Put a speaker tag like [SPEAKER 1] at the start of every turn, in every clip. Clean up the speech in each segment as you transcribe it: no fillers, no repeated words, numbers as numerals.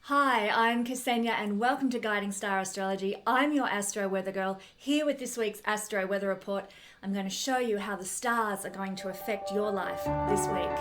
[SPEAKER 1] Hi, I'm Kesenya and welcome to Guiding Star Astrology. I'm your Astro Weather Girl, here with this week's Astro Weather Report. I'm going to show you how the stars are going to affect your life this week.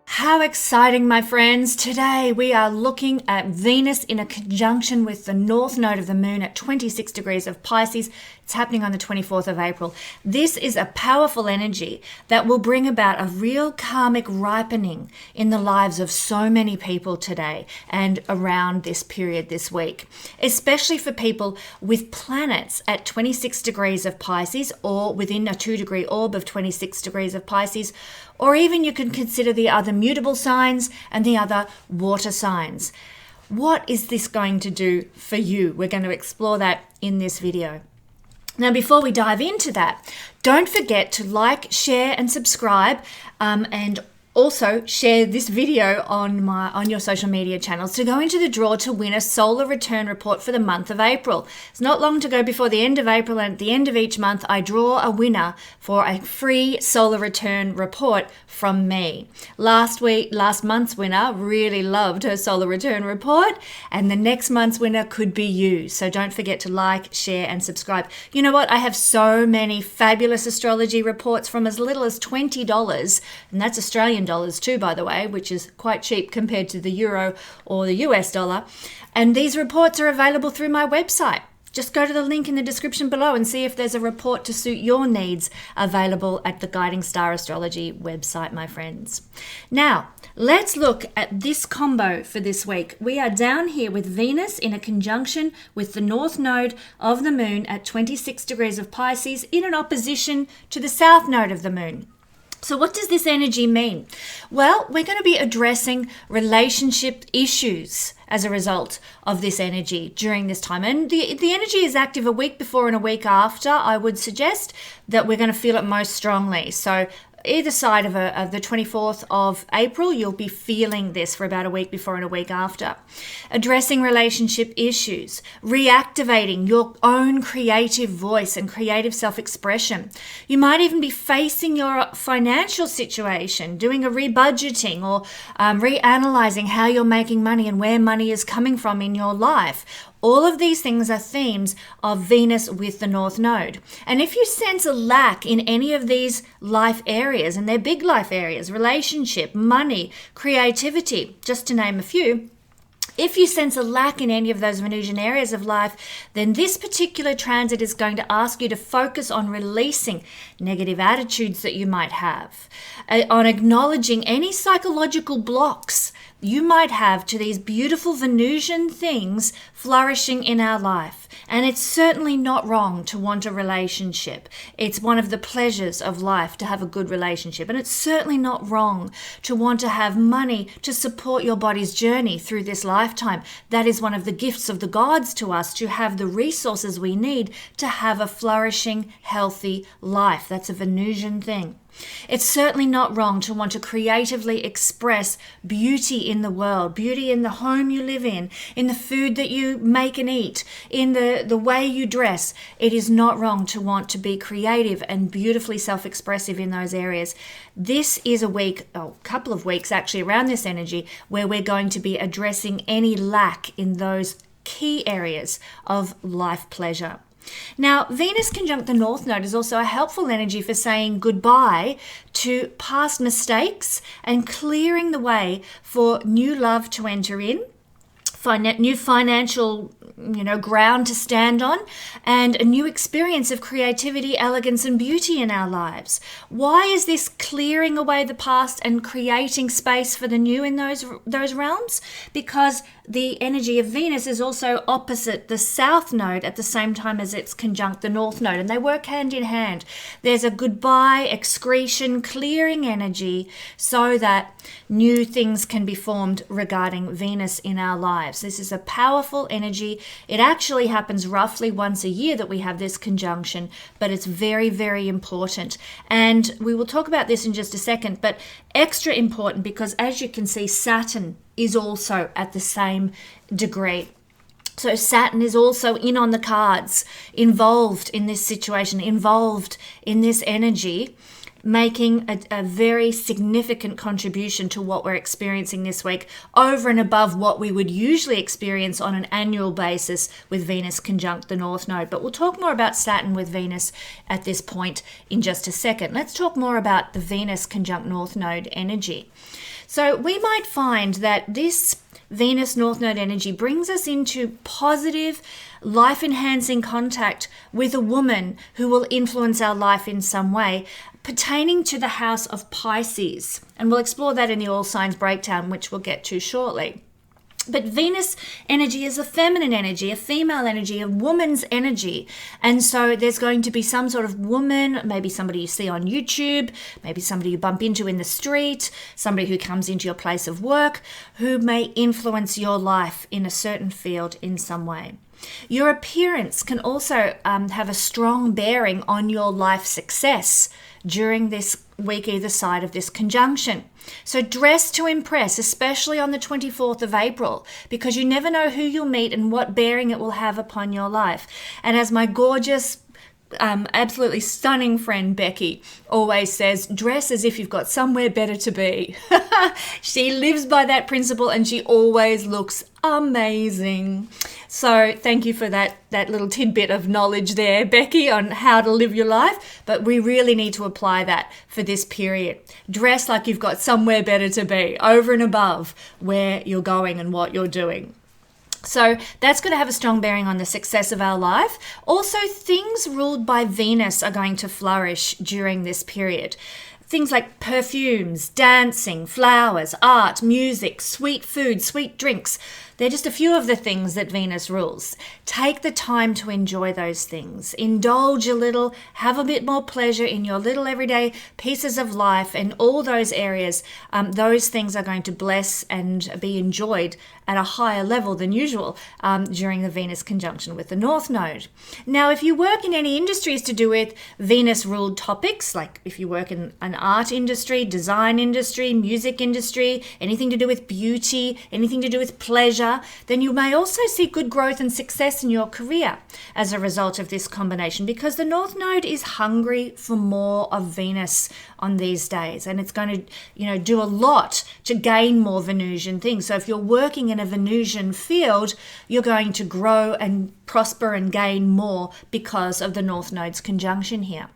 [SPEAKER 1] How exciting, my friends. Today we are looking at Venus in a conjunction with the north node of the moon at 26 degrees of Pisces. It's happening on the 24th of April. This is a powerful energy that will bring about a real karmic ripening in the lives of so many people today and around this period this week, especially for people with planets at 26 degrees of Pisces or within a 2-degree orb of 26 degrees of Pisces, or even you can consider the other mutable signs and the other water signs. What is this going to do for you? We're going to explore that in this video. Now, before we dive into that, don't forget to like, share, and subscribe, and also share this video on your social media channels to go into the draw to win a solar return report for the month of April. It's not long to go before the end of April, and at the end of each month, I draw a winner for a free solar return report from me. Last month's winner really loved her solar return report, and the next month's winner could be you. So don't forget to like, share, and subscribe. You know what? I have so many fabulous astrology reports from as little as $20, and that's Australian dollars too, by the way, which is quite cheap compared to the euro or the US dollar. And these reports are available through my website. Just go to the link in the description below and see if there's a report to suit your needs available at the Guiding Star Astrology website, my friends. Now, let's look at this combo for this week. We are down here with Venus in a conjunction with the north node of the moon at 26 degrees of Pisces in an opposition to the south node of the moon. So what does this energy mean? Well, we're going to be addressing relationship issues as a result of this energy during this time. And the energy is active a week before and a week after. I would suggest that we're going to feel it most strongly. So either side of the 24th of April, you'll be feeling this for about a week before and a week after. Addressing relationship issues, reactivating your own creative voice and creative self-expression. You might even be facing your financial situation, doing a rebudgeting or reanalyzing how you're making money and where money is coming from in your life. All of these things are themes of Venus with the North Node. And if you sense a lack in any of these life areas, and they're big life areas, relationship, money, creativity, just to name a few, if you sense a lack in any of those Venusian areas of life, then this particular transit is going to ask you to focus on releasing negative attitudes that you might have, on acknowledging any psychological blocks you might have to these beautiful Venusian things flourishing in our life. And it's certainly not wrong to want a relationship. It's one of the pleasures of life to have a good relationship. And it's certainly not wrong to want to have money to support your body's journey through this lifetime. That is one of the gifts of the gods to us, to have the resources we need to have a flourishing, healthy life. That's a Venusian thing. It's certainly not wrong to want to creatively express beauty in the world, beauty in the home you live in the food that you make and eat, in the way you dress. It is not wrong to want to be creative and beautifully self-expressive in those areas. This is a couple of weeks actually around this energy where we're going to be addressing any lack in those key areas of life pleasure. Now, Venus conjunct the North Node is also a helpful energy for saying goodbye to past mistakes and clearing the way for new love to enter in, new financial ground to stand on, and a new experience of creativity, elegance, and beauty in our lives. Why is this clearing away the past and creating space for the new in those realms? Because the energy of Venus is also opposite the South Node at the same time as it's conjunct the North Node, and they work hand in hand. There's a goodbye, excretion, clearing energy so that new things can be formed regarding Venus in our lives. This is a powerful energy. It actually happens roughly once a year that we have this conjunction, but it's very, very important. And we will talk about this in just a second, but extra important because, as you can see, Saturn is also at the same degree. So Saturn is also in on the cards, involved in this situation, involved in this energy, making a very significant contribution to what we're experiencing this week, over and above what we would usually experience on an annual basis with Venus conjunct the North Node. But we'll talk more about Saturn with Venus at this point in just a second. Let's talk more about the Venus conjunct North Node energy. So we might find that this Venus North Node energy brings us into positive, life-enhancing contact with a woman who will influence our life in some way, pertaining to the house of Pisces. And we'll explore that in the all signs breakdown, which we'll get to shortly. But Venus energy is a feminine energy, a female energy, a woman's energy. And so there's going to be some sort of woman, maybe somebody you see on YouTube, maybe somebody you bump into in the street, somebody who comes into your place of work, who may influence your life in a certain field in some way. Your appearance can also have a strong bearing on your life success during this week either side of this conjunction. So dress to impress, especially on the 24th of April, because you never know who you'll meet and what bearing it will have upon your life. And as my gorgeous, absolutely stunning friend Becky always says, dress as if you've got somewhere better to be. She lives by that principle and she always looks amazing. So thank you for that little tidbit of knowledge there, Becky, on how to live your life. But we really need to apply that for this period. Dress like you've got somewhere better to be, over and above where you're going and what you're doing. So that's going to have a strong bearing on the success of our life. Also, things ruled by Venus are going to flourish during this period. Things like perfumes, dancing, flowers, art, music, sweet food, sweet drinks. They're just a few of the things that Venus rules. Take the time to enjoy those things. Indulge a little, have a bit more pleasure in your little everyday pieces of life, and all those areas, those things are going to bless and be enjoyed at a higher level than usual during the Venus conjunction with the North Node. Now, if you work in any industries to do with Venus-ruled topics, like if you work in an art industry, design industry, music industry, anything to do with beauty, anything to do with pleasure, then you may also see good growth and success in your career as a result of this combination, because the North Node is hungry for more of Venus on these days, and it's going to, do a lot to gain more Venusian things. So if you're working in a Venusian field, you're going to grow and prosper and gain more because of the North Node's conjunction here.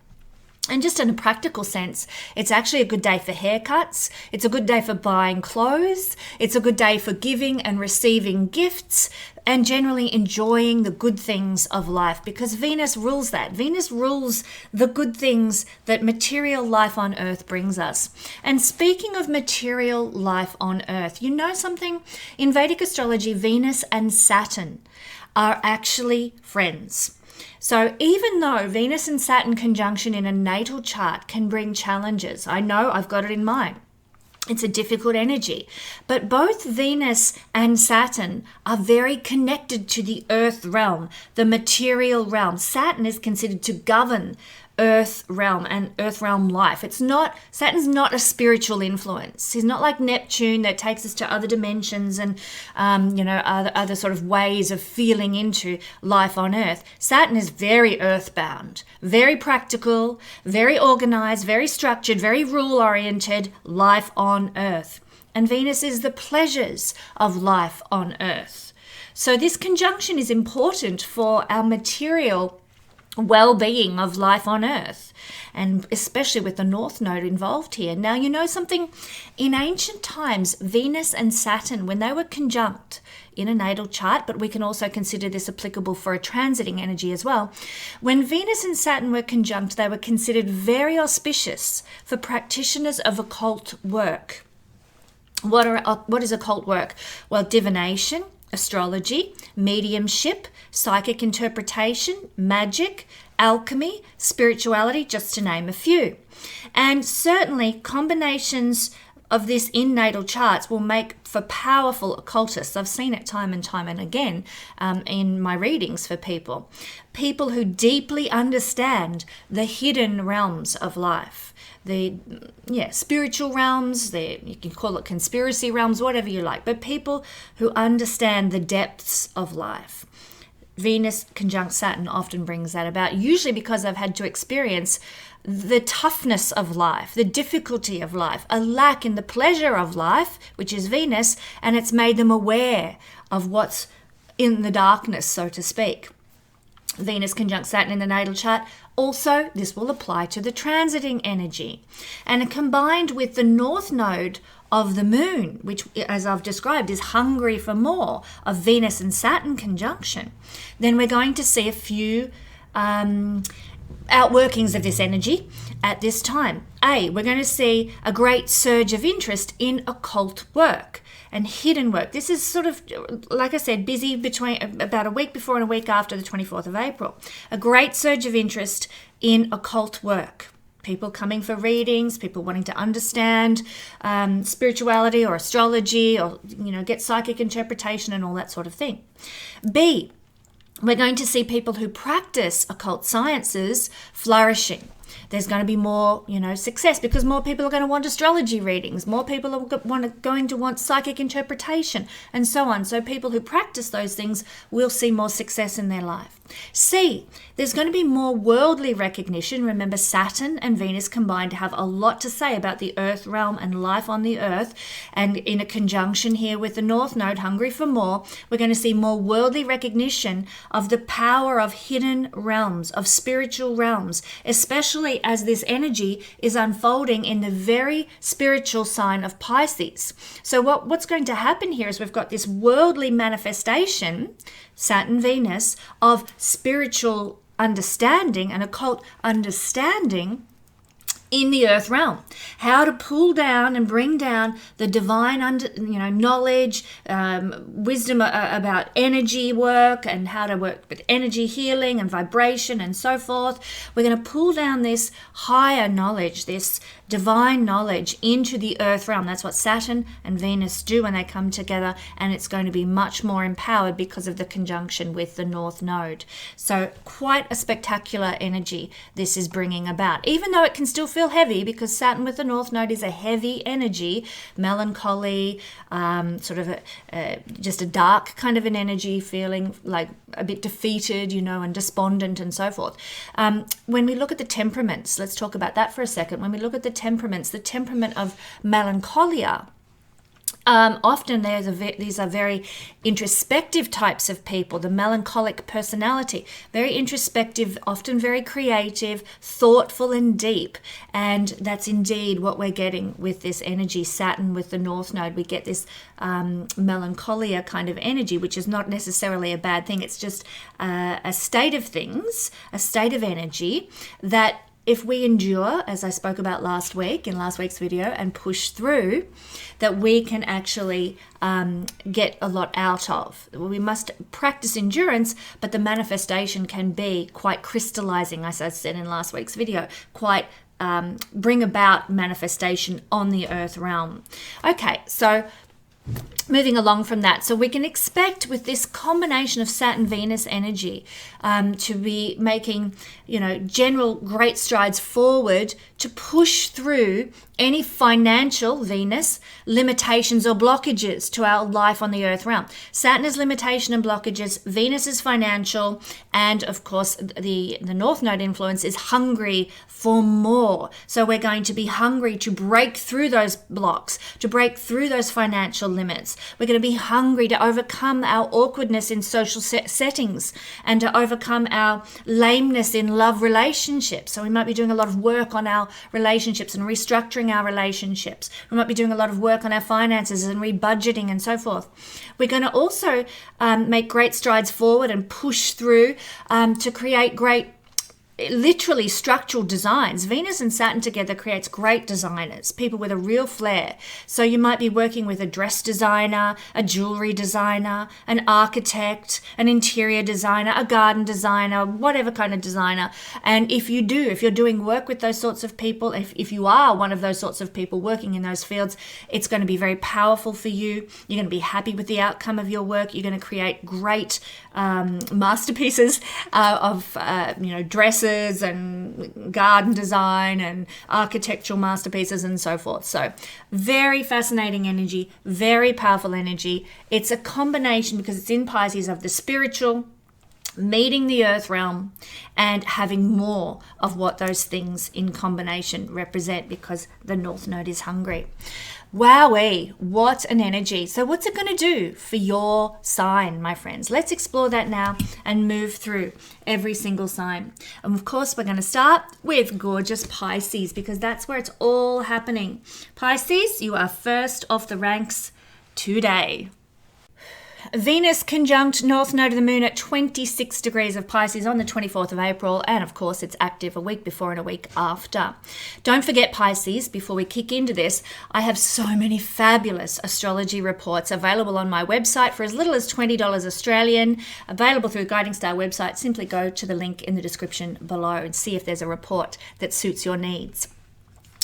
[SPEAKER 1] And just in a practical sense, it's actually a good day for haircuts. It's a good day for buying clothes. It's a good day for giving and receiving gifts and generally enjoying the good things of life, because Venus rules that. Venus rules the good things that material life on Earth brings us. And speaking of material life on Earth, you know something? In Vedic astrology, Venus and Saturn are actually friends. So even though Venus and Saturn conjunction in a natal chart can bring challenges, I know I've got it in mine. It's a difficult energy, but both Venus and Saturn are very connected to the earth realm, the material realm. Saturn is considered to govern earth realm and earth realm life. Saturn's not a spiritual influence. He's not like Neptune that takes us to other dimensions and other sort of ways of feeling into life on Earth. Saturn is very earthbound, very practical, very organized, very structured, very rule oriented life on Earth. And Venus is the pleasures of life on Earth. So this conjunction is important for our material well-being of life on Earth, and especially with the North Node involved here. Now, you know something? In ancient times, Venus and Saturn, when they were conjunct in a natal chart, but we can also consider this applicable for a transiting energy as well. When Venus and Saturn were conjunct, they were considered very auspicious for practitioners of occult work. What is occult work? Well, divination, astrology, mediumship, psychic interpretation, magic, alchemy, spirituality, just to name a few. And certainly combinations of this in natal charts will make for powerful occultists. I've seen it time and time and again in my readings for people who deeply understand the hidden realms of life, the spiritual realms, you can call it conspiracy realms, whatever you like, but people who understand the depths of life. Venus conjunct Saturn often brings that about, usually because I've had to experience the toughness of life, the difficulty of life, a lack in the pleasure of life, which is Venus, and it's made them aware of what's in the darkness, so to speak. Venus conjunct Saturn in the natal chart. Also, this will apply to the transiting energy. And combined with the north node of the moon, which, as I've described, is hungry for more of Venus and Saturn conjunction, then we're going to see a few outworkings of this energy at this time. We're going to see a great surge of interest in occult work and hidden work. This is sort of, like I said, busy between about a week before and a week after the 24th of April. A great surge of interest in occult work. People coming for readings, people wanting to understand spirituality or astrology, or get psychic interpretation and all that sort of thing. B, we're going to see people who practice occult sciences flourishing. There's going to be more, success, because more people are going to want astrology readings. More people are going to want psychic interpretation, and so on. So people who practice those things will see more success in their life. C, there's going to be more worldly recognition. Remember, Saturn and Venus combined have a lot to say about the earth realm and life on the earth. And in a conjunction here with the North Node, hungry for more, we're going to see more worldly recognition of the power of hidden realms, of spiritual realms, especially as this energy is unfolding in the very spiritual sign of Pisces. So what's going to happen here is we've got this worldly manifestation, Saturn, Venus, of spiritual understanding and occult understanding in the earth realm. How to pull down and bring down the divine knowledge, wisdom about energy work, and how to work with energy healing and vibration and so forth. We're going to pull down this higher knowledge, this divine knowledge, into the earth realm. That's what Saturn and Venus do when they come together, and it's going to be much more empowered because of the conjunction with the North Node. So quite a spectacular energy this is bringing about, even though it can still feel heavy, because Saturn with the North Node is a heavy energy, melancholy, just a dark kind of an energy, feeling like a bit defeated, and despondent and so forth. When we look at the temperaments, let's talk about that for a second. When we look at the temperaments, the temperament of melancholia, often these are very introspective types of people, the melancholic personality, very introspective, often very creative, thoughtful and deep. And that's indeed what we're getting with this energy, Saturn with the North Node. We get this melancholia kind of energy, which is not necessarily a bad thing. It's just a state of things, a state of energy that, if we endure, as I spoke about last week in last week's video, and push through, that we can actually get a lot out of. We must practice endurance, but the manifestation can be quite crystallizing, as I said in last week's video, quite bring about manifestation on the earth realm. Okay, so moving along from that, so we can expect with this combination of Saturn-Venus energy to be making, general great strides forward to push through any financial, Venus, limitations or blockages to our life on the earth realm. Saturn is limitation and blockages, Venus is financial, and of course the North Node influence is hungry for more. So we're going to be hungry to break through those blocks, to break through those financial limits. We're going to be hungry to overcome our awkwardness in social settings and to overcome our lameness in love relationships. So we might be doing a lot of work on our relationships and restructuring our relationships. We might be doing a lot of work on our finances and rebudgeting and so forth. We're going to also make great strides forward and push through to create great literally structural designs. Venus and Saturn together creates great designers, people with a real flair. So you might be working with a dress designer, a jewelry designer, an architect, an interior designer, a garden designer, whatever kind of designer. And if you're doing work with those sorts of people, if you are one of those sorts of people working in those fields, it's going to be very powerful for you. You're going to be happy with the outcome of your work. You're going to create great masterpieces of dresses and garden design and architectural masterpieces and so forth. So very fascinating energy, very powerful energy. It's a combination, because it's in Pisces, of the spiritual, meeting the earth realm, and having more of what those things in combination represent, because the North Node is hungry. Wowee, what an energy. So what's it going to do for your sign, my friends? Let's explore that now and move through every single sign. And of course, we're going to start with gorgeous Pisces, because that's where it's all happening. Pisces, you are first off the ranks today. Venus conjunct North Node of the Moon at 26 degrees of Pisces on the 24th of April. And of course, it's active a week before and a week after. Don't forget, Pisces, before we kick into this, I have so many fabulous astrology reports available on my website for as little as $20 Australian, available through Guiding Star website. Simply go to the link in the description below and see if there's a report that suits your needs.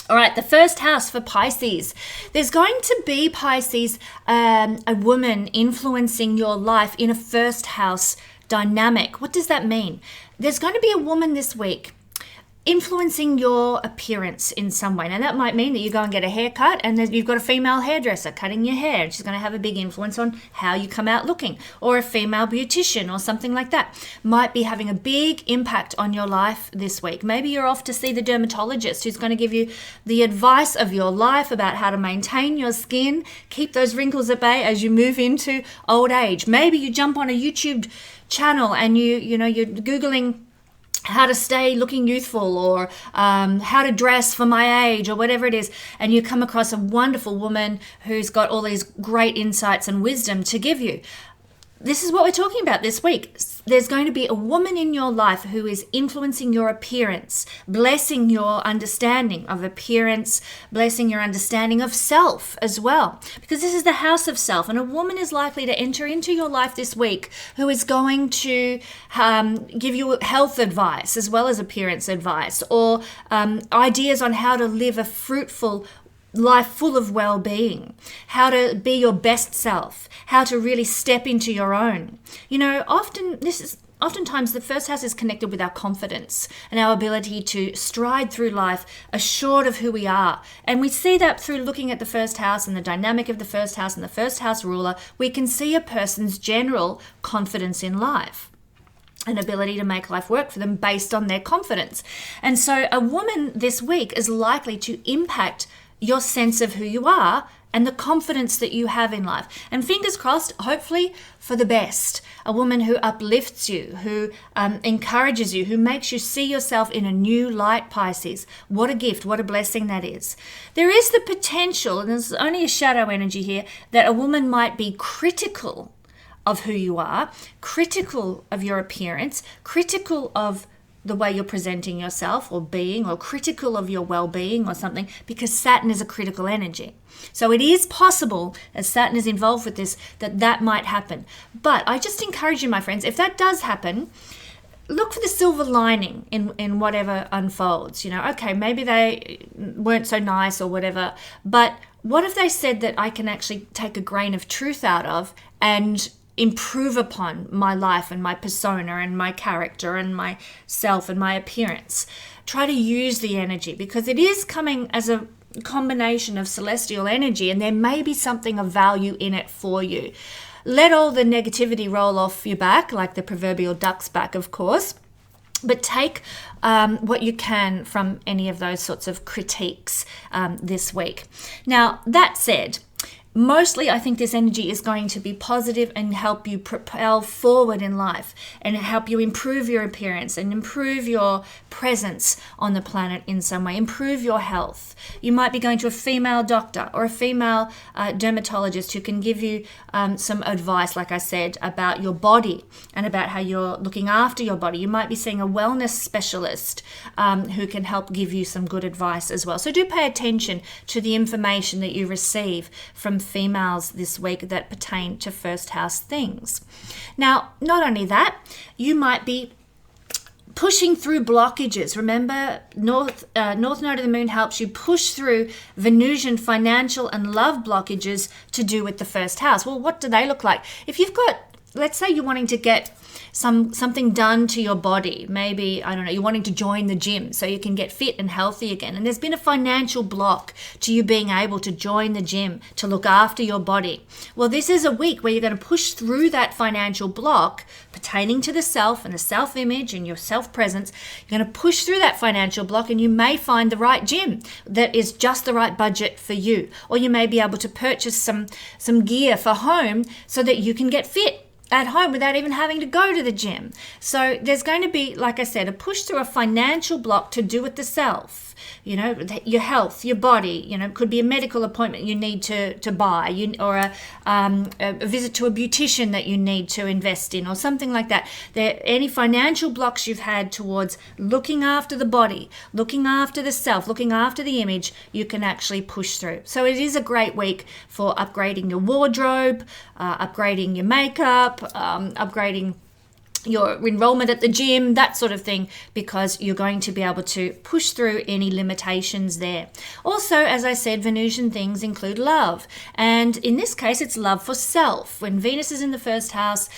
[SPEAKER 1] All right, the first house for Pisces. There's going to be, Pisces, a woman influencing your life in a first house dynamic. What does that mean? There's going to be a woman this week influencing your appearance in some way. Now, that might mean that you go and get a haircut and you've got a female hairdresser cutting your hair, and she's going to have a big influence on how you come out looking. Or a female beautician or something like that might be having a big impact on your life this week. Maybe you're off to see the dermatologist, who's going to give you the advice of your life about how to maintain your skin, keep those wrinkles at bay as you move into old age. Maybe you jump on a YouTube channel and you're Googling how to stay looking youthful, or how to dress for my age, or whatever it is, and you come across a wonderful woman who's got all these great insights and wisdom to give you. This is what we're talking about this week. There's going to be a woman in your life who is influencing your appearance, blessing your understanding of appearance, blessing your understanding of self as well, because this is the house of self. And a woman is likely to enter into your life this week who is going to give you health advice as well as appearance advice, or ideas on how to live a fruitful life full of well-being, how to be your best self, how to really step into your own. Oftentimes the first house is connected with our confidence and our ability to stride through life assured of who we are. And we see that through looking at the first house and the dynamic of the first house and the first house ruler. We can see a person's general confidence in life, an ability to make life work for them based on their confidence. And so a woman this week is likely to impact your sense of who you are and the confidence that you have in life. And fingers crossed, hopefully for the best. A woman who uplifts you, who encourages you, who makes you see yourself in a new light, Pisces. What a gift, what a blessing that is. There is the potential, and there's only a shadow energy here, that a woman might be critical of who you are, critical of your appearance, critical of the way you're presenting yourself or being, or critical of your well-being or something, because Saturn is a critical energy. So it is possible, as Saturn is involved with this, that might happen. But I just encourage you, my friends, if that does happen, look for the silver lining in whatever unfolds. Okay, maybe they weren't so nice or whatever, but what if they said that I can actually take a grain of truth out of and improve upon my life and my persona and my character and myself and my appearance? Try to use the energy, because it is coming as a combination of celestial energy, and there may be something of value in it for you. Let all the negativity roll off your back, like the proverbial duck's back, of course, but take what you can from any of those sorts of critiques this week. Now, that said, mostly, I think this energy is going to be positive and help you propel forward in life and help you improve your appearance and improve your presence on the planet in some way, improve your health. You might be going to a female doctor or a female dermatologist who can give you some advice, like I said, about your body and about how you're looking after your body. You might be seeing a wellness specialist who can help give you some good advice as well. So do pay attention to the information that you receive from females this week that pertain to first house things. Now, not only that, you might be pushing through blockages. Remember, North Node of the Moon helps you push through Venusian financial and love blockages to do with the first house. Well, what do they look like? If you've got, let's say you're wanting to get something done to your body, maybe, I don't know, you're wanting to join the gym so you can get fit and healthy again, and there's been a financial block to you being able to join the gym to look after your body. Well, this is a week where you're going to push through that financial block pertaining to the self and the self-image and your self-presence. You're going to push through that financial block, and you may find the right gym that is just the right budget for you, or you may be able to purchase some gear for home so that you can get fit at home without even having to go to the gym. So there's going to be, like I said, a push through a financial block to do with the self. You know, your health, your body, you know, could be a medical appointment you need to buy, or a visit to a beautician that you need to invest in, or something like that. Any financial blocks you've had towards looking after the body, looking after the self, looking after the image, you can actually push through. So it is a great week for upgrading your wardrobe, upgrading your makeup, upgrading your enrollment at the gym, that sort of thing, because you're going to be able to push through any limitations there. Also, as I said, Venusian things include love. And in this case, it's love for self. When Venus is in the first house,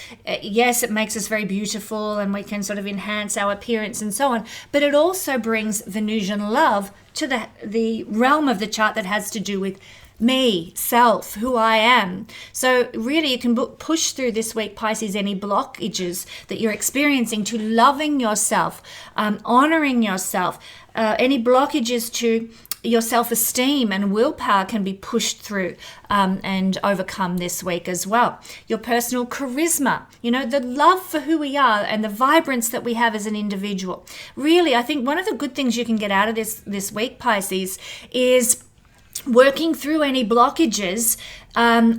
[SPEAKER 1] yes, it makes us very beautiful and we can sort of enhance our appearance and so on. But it also brings Venusian love to the realm of the chart that has to do with me, self, who I am. So really you can push through this week, Pisces, any blockages that you're experiencing to loving yourself, honoring yourself. Any blockages to your self-esteem and willpower can be pushed through and overcome this week as well. Your personal charisma, you know, the love for who we are and the vibrance that we have as an individual. Really, I think one of the good things you can get out of this week, Pisces, is working through any blockages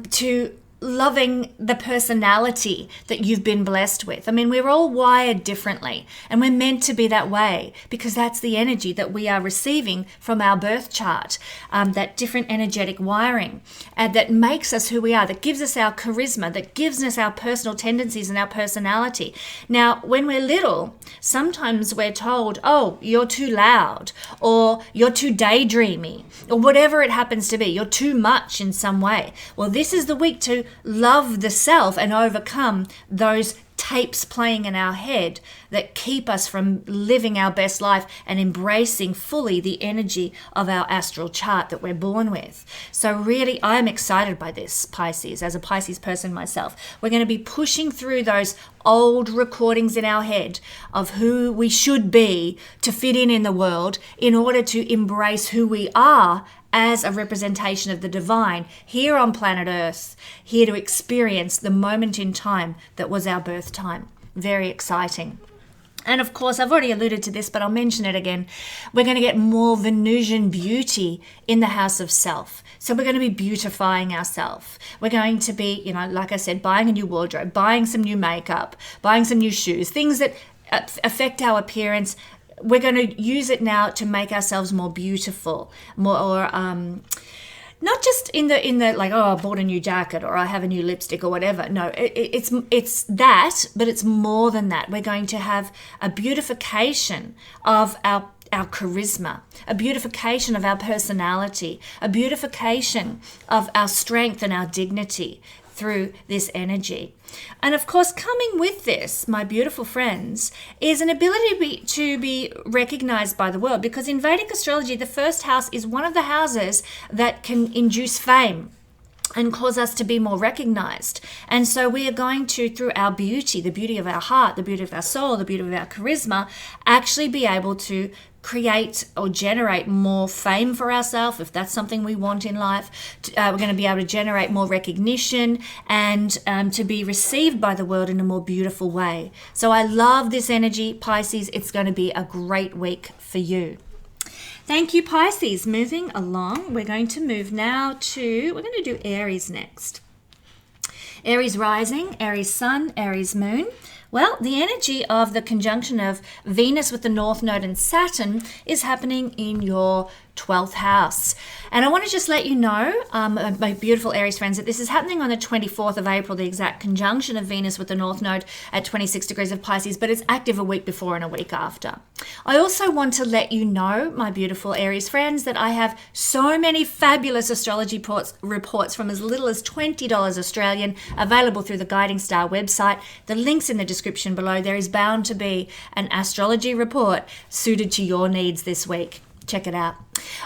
[SPEAKER 1] to loving the personality that you've been blessed with. I mean, we're all wired differently, and we're meant to be that way because that's the energy that we are receiving from our birth chart, that different energetic wiring that makes us who we are, that gives us our charisma, that gives us our personal tendencies and our personality. Now, when we're little, sometimes we're told, oh, you're too loud, or you're too daydreamy, or whatever it happens to be. You're too much in some way. Well, this is the week to love the self and overcome those tapes playing in our head that keep us from living our best life and embracing fully the energy of our astral chart that we're born with. So really, I'm excited by this, Pisces, as a Pisces person myself. We're going to be pushing through those old recordings in our head of who we should be to fit in the world in order to embrace who we are as a representation of the divine here on planet Earth, here to experience the moment in time that was our birth time. Very exciting. And of course, I've already alluded to this, but I'll mention it again. We're going to get more Venusian beauty in the house of self. So we're going to be beautifying ourselves. We're going to be, you know, like I said, buying a new wardrobe, buying some new makeup, buying some new shoes, things that affect our appearance. We're going to use it now to make ourselves more beautiful, more, not just in the like, oh, I bought a new jacket or I have a new lipstick or whatever. No, it's that, but it's more than that. We're going to have a beautification of our charisma, a beautification of our personality, a beautification of our strength and our dignity through this energy. And of course, coming with this, my beautiful friends, is an ability to be recognized by the world, because in Vedic astrology, the first house is one of the houses that can induce fame. and cause us to be more recognized. And so we are going to, through our beauty, the beauty of our heart, the beauty of our soul, the beauty of our charisma, actually be able to create or generate more fame for ourselves, if that's something we want in life. We're going to be able to generate more recognition and to be received by the world in a more beautiful way. So I love this energy, Pisces. It's going to be a great week for you. Thank you, Pisces. Moving along, we're going to move now to, we're going to do Aries next. Aries rising, Aries sun, Aries moon. Well, the energy of the conjunction of Venus with the North Node and Saturn is happening in your 12th house. And I want to just let you know, my beautiful Aries friends, that this is happening on the 24th of April, the exact conjunction of Venus with the North Node at 26 degrees of Pisces, but it's active a week before and a week after. I also want to let you know, my beautiful Aries friends, that I have so many fabulous astrology reports from as little as $20 Australian available through the Guiding Star website. The link's in the description below. There is bound to be an astrology report suited to your needs this week. Check it out.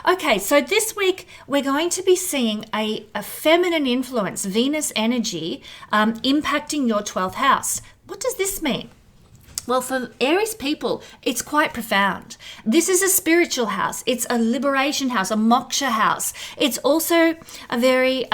[SPEAKER 1] Okay, so this week we're going to be seeing a feminine influence, Venus energy, impacting your 12th house. What does this mean? Well, for Aries people, it's quite profound. This is a spiritual house. It's a liberation house, a moksha house. It's also a very...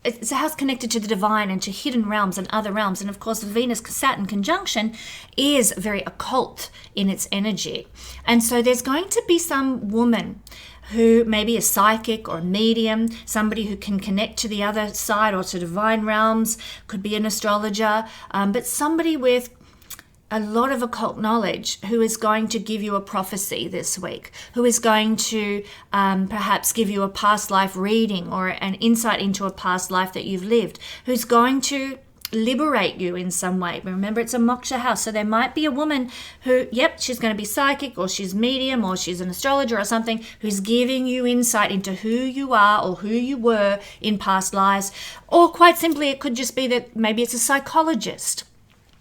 [SPEAKER 1] it's a house connected to the divine and to hidden realms and other realms. And of course, the Venus-Saturn conjunction is very occult in its energy. And so there's going to be some woman who may be a psychic or a medium, somebody who can connect to the other side or to divine realms, could be an astrologer, but somebody with a lot of occult knowledge who is going to give you a prophecy this week, who is going to perhaps give you a past life reading or an insight into a past life that you've lived, who's going to liberate you in some way. Remember, it's a moksha house, so there might be a woman who, she's going to be psychic or she's medium or she's an astrologer or something, who's giving you insight into who you are or who you were in past lives. Or quite simply, it could just be that maybe it's a psychologist,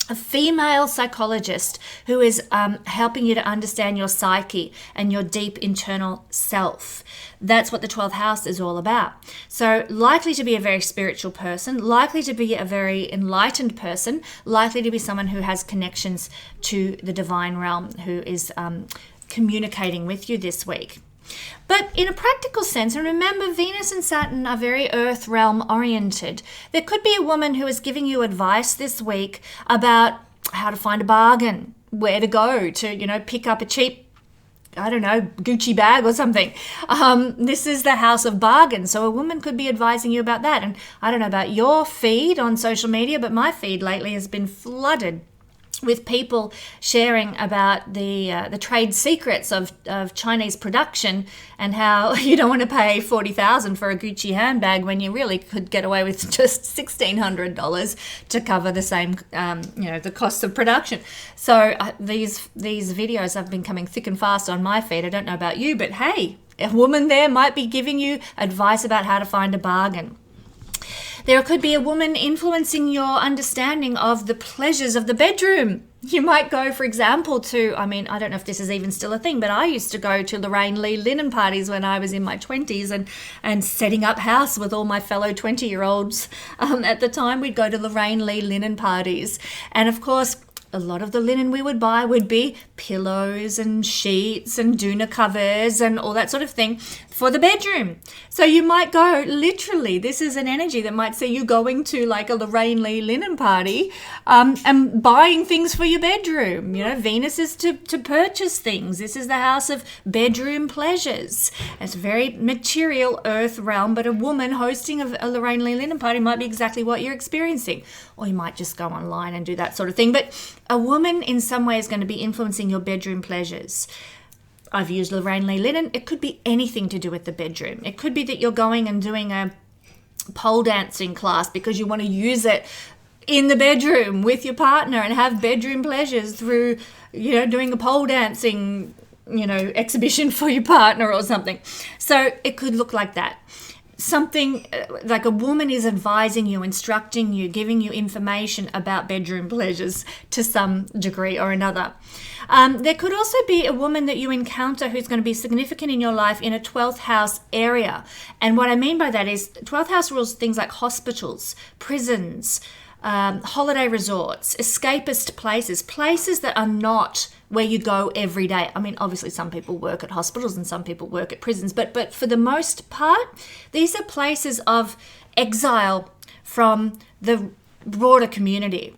[SPEAKER 1] a female psychologist who is helping you to understand your psyche and your deep internal self. That's what the 12th house is all about. So likely to be a very spiritual person, likely to be a very enlightened person, likely to be someone who has connections to the divine realm, who is communicating with you this week. But in a practical sense, and remember, Venus and Saturn are very earth realm oriented. There could be a woman who is giving you advice this week about how to find a bargain, where to go to, pick up a cheap, Gucci bag or something. This is the house of bargains. So a woman could be advising you about that. And I don't know about your feed on social media, but my feed lately has been flooded with people sharing about the trade secrets of Chinese production and how you don't want to pay $40,000 for a Gucci handbag when you really could get away with just $1,600 to cover the same, the cost of production. So these videos have been coming thick and fast on my feed. I don't know about you, but hey, a woman there might be giving you advice about how to find a bargain. There could be a woman influencing your understanding of the pleasures of the bedroom. You might go, for example, to, I don't know if this is even still a thing, but I used to go to Lorraine Lee linen parties when I was in my 20s and setting up house with all my fellow 20-year-olds. At the time, we'd go to Lorraine Lee linen parties. And of course, a lot of the linen we would buy would be pillows and sheets and doona covers and all that sort of thing for the bedroom. So you might go, literally, this is an energy that might see you going to like a Lorraine Lee linen party and buying things for your bedroom. Venus is to purchase things. This is the house of bedroom pleasures. It's very material earth realm, but a woman hosting a Lorraine Lee linen party might be exactly what you're experiencing. Or you might just go online and do that sort of thing. But a woman in some way is going to be influencing your bedroom pleasures. I've used Lorraine Lee linen. It could be anything to do with the bedroom. It could be that you're going and doing a pole dancing class because you want to use it in the bedroom with your partner and have bedroom pleasures through, doing a pole dancing, exhibition for your partner or something. So it could look like that. something like a woman is advising you, instructing you, giving you information about bedroom pleasures to some degree or another. There could also be a woman that you encounter who's going to be significant in your life in a 12th house area. And what I mean by that is 12th house rules things like hospitals, prisons, holiday resorts, escapist places that are not where you go every day. I mean, obviously some people work at hospitals and some people work at prisons, but for the most part, these are places of exile from the broader community.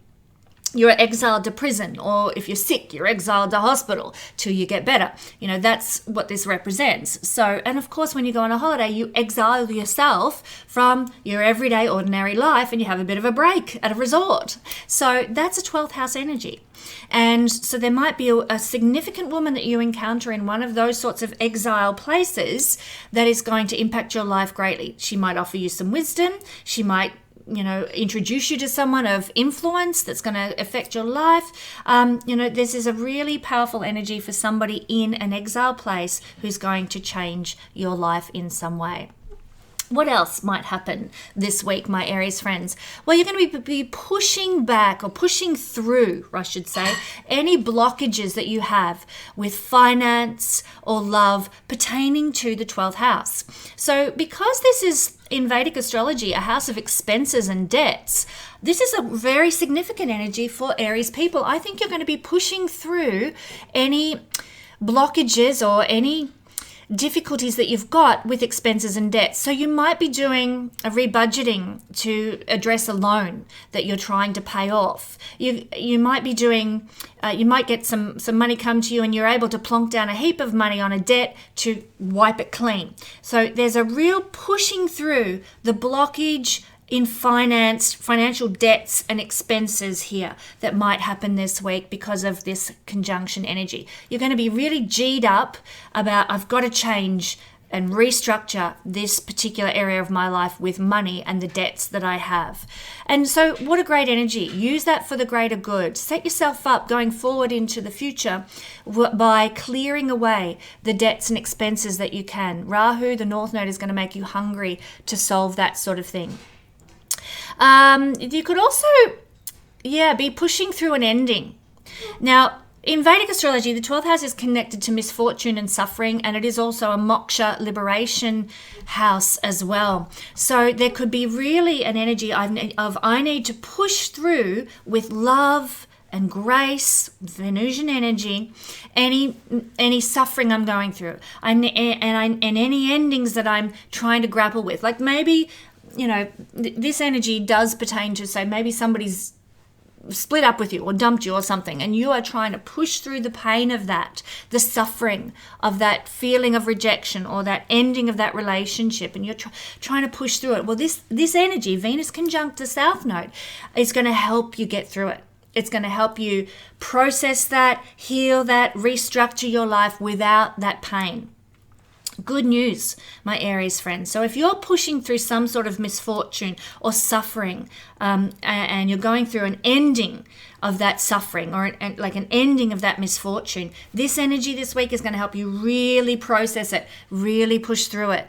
[SPEAKER 1] You're exiled to prison, or if you're sick, you're exiled to hospital till you get better. You know, that's what this represents. So, and of course, when you go on a holiday, you exile yourself from your everyday ordinary life and you have a bit of a break at a resort. So that's a 12th house energy. And so there might be a significant woman that you encounter in one of those sorts of exile places that is going to impact your life greatly. She might offer you some wisdom. She might introduce you to someone of influence that's going to affect your life. This is a really powerful energy for somebody in an exile place who's going to change your life in some way. What else might happen this week, my Aries friends? Well, you're going to be pushing back, or pushing through, I should say, any blockages that you have with finance or love pertaining to the 12th house. So because this is, in Vedic astrology, a house of expenses and debts, this is a very significant energy for Aries people. I think you're going to be pushing through any blockages or any difficulties that you've got with expenses and debts. So you might be doing a rebudgeting to address a loan that you're trying to pay off. You might be doing, you might get some money come to you and you're able to plonk down a heap of money on a debt to wipe it clean. So there's a real pushing through the blockage in financial debts and expenses here that might happen this week because of this conjunction energy. You're going to be really G'd up about, I've got to change and restructure this particular area of my life with money and the debts that I have. And so what a great energy. Use that for the greater good. Set yourself up going forward into the future by clearing away the debts and expenses that you can. Rahu, the North Node, is going to make you hungry to solve that sort of thing. You could also, be pushing through an ending. Now, in Vedic astrology, the 12th house is connected to misfortune and suffering, and it is also a moksha, liberation house as well. So there could be really an energy of I need to push through with love and grace, Venusian energy, any suffering I'm going through, and any endings that I'm trying to grapple with. Like maybe, this energy does pertain to, say, maybe somebody's split up with you or dumped you or something, and you are trying to push through the pain of that, the suffering of that feeling of rejection or that ending of that relationship, and you're trying to push through it. Well, this energy, Venus conjunct the South Node, is going to help you get through it. It's going to help you process that, heal that, restructure your life without that pain. Good news, my Aries friends. So if you're pushing through some sort of misfortune or suffering, and you're going through an ending of that suffering or an ending of that misfortune, this energy this week is going to help you really process it, really push through it.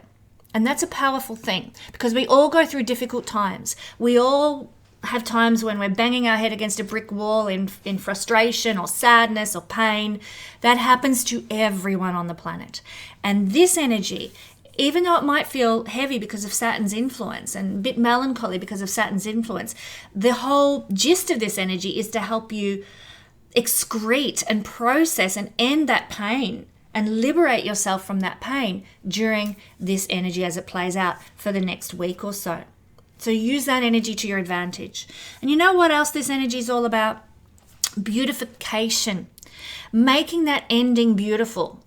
[SPEAKER 1] And that's a powerful thing, because we all go through difficult times. We all have times when we're banging our head against a brick wall in frustration or sadness or pain. That happens to everyone on the planet. And this energy, even though it might feel heavy because of Saturn's influence and a bit melancholy because of Saturn's influence, the whole gist of this energy is to help you excrete and process and end that pain and liberate yourself from that pain during this energy as it plays out for the next week or so. So use that energy to your advantage. And you know what else this energy is all about? Beautification. Making that ending beautiful.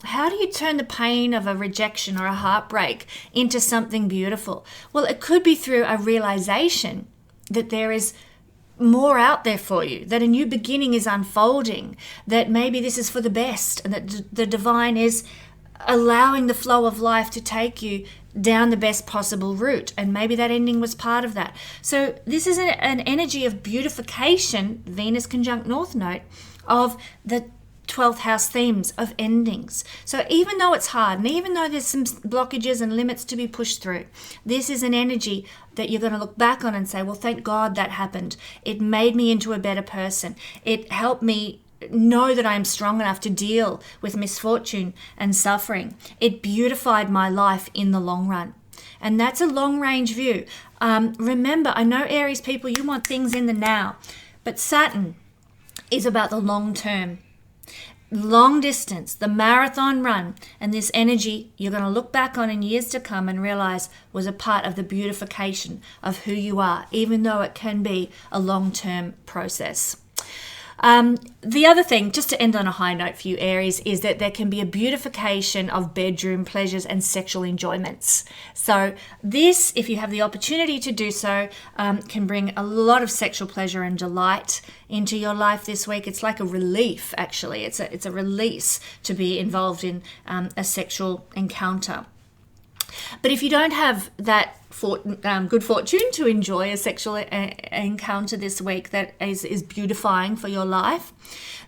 [SPEAKER 1] How do you turn the pain of a rejection or a heartbreak into something beautiful? Well, it could be through a realization that there is more out there for you, that a new beginning is unfolding, that maybe this is for the best, and that the divine is allowing the flow of life to take you down the best possible route, and maybe that ending was part of that. So this is an energy of beautification, Venus conjunct North Node, of the 12th house themes of endings. So even though it's hard, and even though there's some blockages and limits to be pushed through, this is an energy that you're going to look back on and say, well, thank God that happened. It made me into a better person. It helped me know that I am strong enough to deal with misfortune and suffering. It beautified my life in the long run. And that's a long range view. Remember, I know Aries people, you want things in the now, but Saturn is about the long term, long distance, the marathon run. And this energy you're going to look back on in years to come and realize was a part of the beautification of who you are, even though it can be a long-term process. The other thing, just to end on a high note for you Aries, is that there can be a beautification of bedroom pleasures and sexual enjoyments. So this, if you have the opportunity to do so, can bring a lot of sexual pleasure and delight into your life this week. It's like a relief, actually. It's a release to be involved in a sexual encounter. But if you don't have that good fortune to enjoy a sexual encounter this week that is beautifying for your life,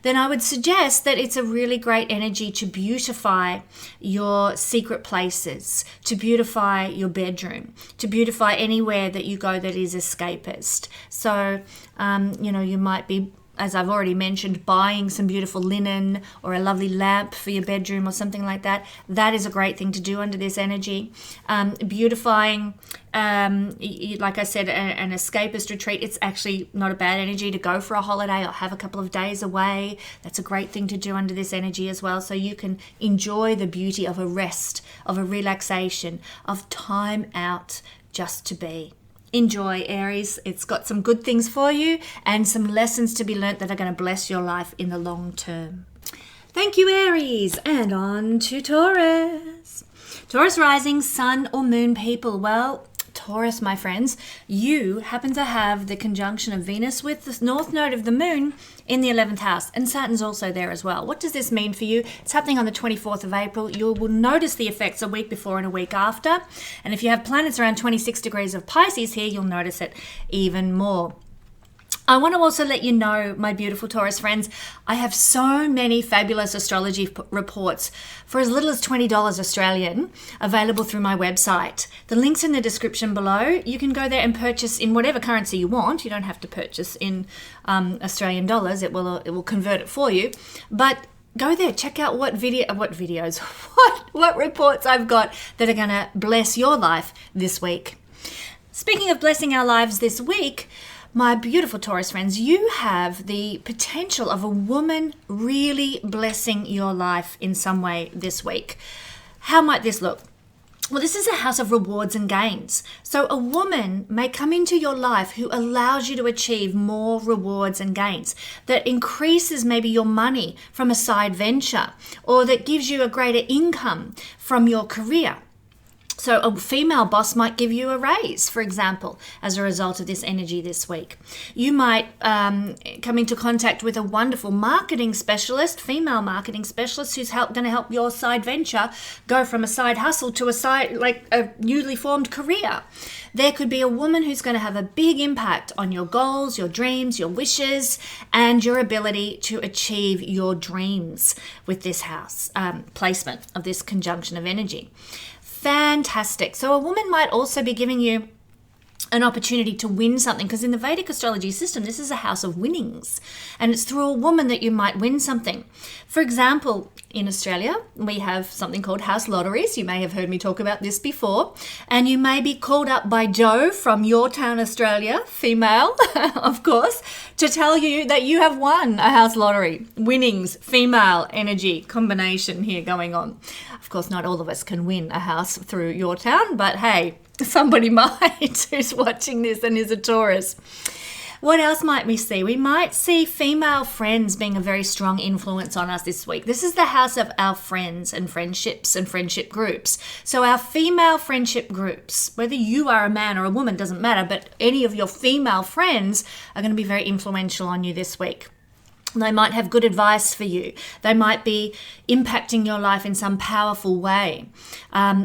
[SPEAKER 1] then I would suggest that it's a really great energy to beautify your secret places, to beautify your bedroom, to beautify anywhere that you go that is escapist. So, you might be, as I've already mentioned, buying some beautiful linen or a lovely lamp for your bedroom or something like that. That is a great thing to do under this energy. Beautifying, like I said, an escapist retreat. It's actually not a bad energy to go for a holiday or have a couple of days away. That's a great thing to do under this energy as well. So you can enjoy the beauty of a rest, of a relaxation, of time out just to be. Enjoy, Aries. It's got some good things for you and some lessons to be learnt that are going to bless your life in the long term. Thank you, Aries. And on to Taurus. Taurus rising, sun or moon people. Well, Taurus, my friends, you happen to have the conjunction of Venus with the north node of the moon in the 11th house, and Saturn's also there as well. What does this mean for you? It's happening on the 24th of April. You will notice the effects a week before and a week after. And if you have planets around 26 degrees of Pisces here, you'll notice it even more. I want to also let you know, my beautiful Taurus friends, I have so many fabulous astrology reports for as little as $20 Australian available through my website. The link's in the description below. You can go there and purchase in whatever currency you want. You don't have to purchase in Australian dollars. It will convert it for you. But go there, check out what videos, what reports I've got that are going to bless your life this week. Speaking of blessing our lives this week, my beautiful Taurus friends, you have the potential of a woman really blessing your life in some way this week. How might this look? Well, this is a house of rewards and gains. So a woman may come into your life who allows you to achieve more rewards and gains, that increases maybe your money from a side venture, or that gives you a greater income from your career. So a female boss might give you a raise, for example, as a result of this energy this week. You might come into contact with a wonderful marketing specialist, female marketing specialist, who's going to help your side venture go from a side hustle to a newly formed career. There could be a woman who's going to have a big impact on your goals, your dreams, your wishes, and your ability to achieve your dreams with this house placement of this conjunction of energy. Fantastic. So a woman might also be giving you an opportunity to win something, because in the Vedic astrology system, this is a house of winnings, and it's through a woman that you might win something. For example, in Australia, we have something called house lotteries. You may have heard me talk about this before, and you may be called up by Joe from your town, Australia, female, of course, to tell you that you have won a house lottery. Winnings, female energy combination here going on. Of course, not all of us can win a house through your town, but hey, somebody might who's watching this and is a Taurus. What else might we see? We might see female friends being a very strong influence on us this week. This is the house of our friends and friendships and friendship groups. So our female friendship groups, whether you are a man or a woman, doesn't matter, but any of your female friends are going to be very influential on you this week. They might have good advice for you. They might be impacting your life in some powerful way.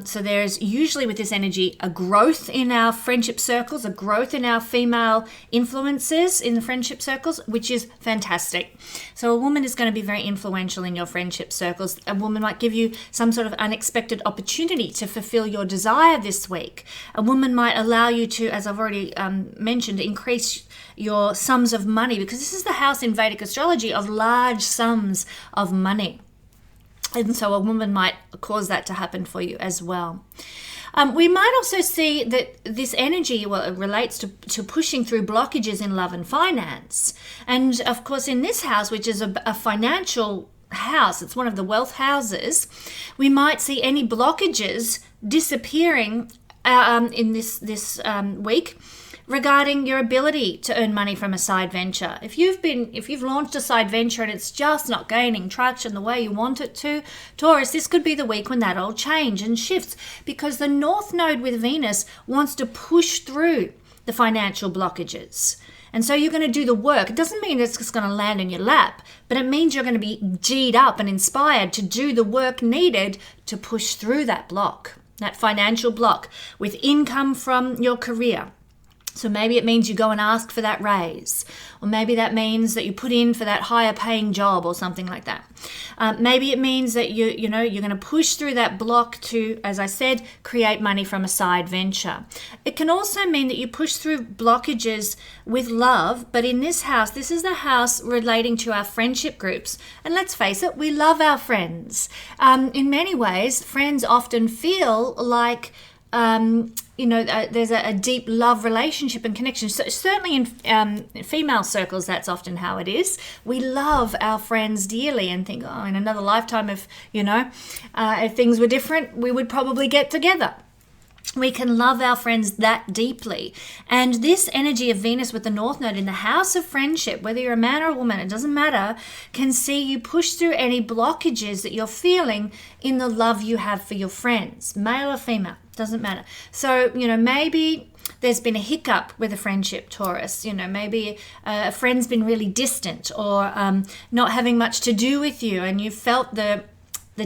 [SPEAKER 1] So there's usually with this energy a growth in our friendship circles, a growth in our female influences in the friendship circles, which is fantastic. So a woman is going to be very influential in your friendship circles. A woman might give you some sort of unexpected opportunity to fulfill your desire this week. A woman might allow you to, as I've already mentioned, increase your sums of money, because this is the house in Vedic astrology of large sums of money. And so a woman might cause that to happen for you as well. We might also see that this energy, well, it relates to pushing through blockages in love and finance. And of course, in this house, which is a financial house, it's one of the wealth houses, we might see any blockages disappearing in this week regarding your ability to earn money from a side venture. If you've launched a side venture and it's just not gaining traction the way you want it to, Taurus, this could be the week when that all change and shifts, because the North Node with Venus wants to push through the financial blockages. And so you're going to do the work. It doesn't mean it's just going to land in your lap, but it means you're going to be G'd up and inspired to do the work needed to push through that block, that financial block, with income from your career. So maybe it means you go and ask for that raise, or maybe that means that you put in for that higher paying job or something like that. Maybe it means that you're going to push through that block to, as I said, create money from a side venture. It can also mean that you push through blockages with love, but in this house, this is the house relating to our friendship groups. And let's face it, we love our friends. In many ways, friends often feel like there's a deep love relationship and connection. So certainly in female circles, that's often how it is. We love our friends dearly and think, oh, in another lifetime, if things were different, we would probably get together. We can love our friends that deeply. And this energy of Venus with the North Node in the house of friendship, whether you're a man or a woman, it doesn't matter, can see you push through any blockages that you're feeling in the love you have for your friends, male or female, doesn't matter. So, maybe there's been a hiccup with a friendship, Taurus. Maybe a friend's been really distant or not having much to do with you, and you felt the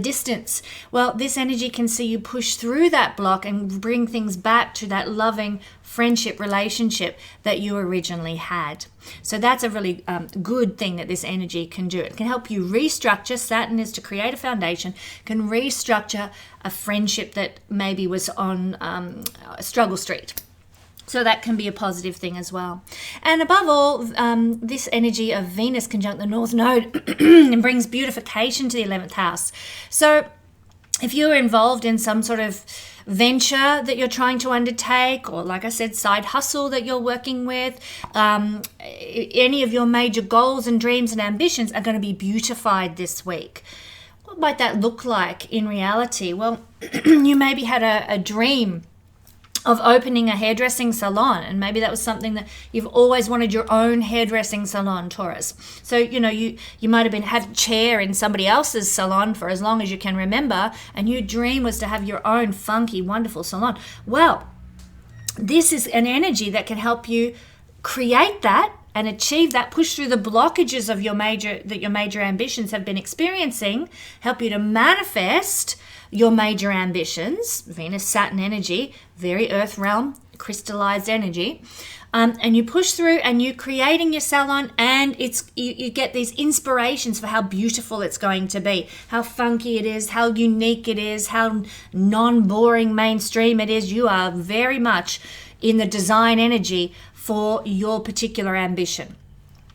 [SPEAKER 1] distance. Well, this energy can see you push through that block and bring things back to that loving friendship relationship that you originally had. So that's a really good thing that this energy can do. It can help you restructure. Saturn is to create a foundation, can restructure a friendship that maybe was on struggle street. So that can be a positive thing as well. And above all, this energy of Venus conjunct the North Node brings beautification to the 11th house. So if you're involved in some sort of venture that you're trying to undertake, or like I said, side hustle that you're working with, any of your major goals and dreams and ambitions are going to be beautified this week. What might that look like in reality? Well, you maybe had a dream of opening a hairdressing salon, and maybe that was something that you've always wanted, your own hairdressing salon, Taurus. So you might have had a chair in somebody else's salon for as long as you can remember, and your dream was to have your own funky, wonderful salon. Well, this is an energy that can help you create that and achieve that, push through the blockages of your major ambitions have been experiencing, help you to manifest your major ambitions. Venus, Saturn energy, very earth realm, crystallized energy. And you push through and you're creating your salon, and you get these inspirations for how beautiful it's going to be, how funky it is, how unique it is, how non-boring mainstream it is. You are very much in the design energy for your particular ambition.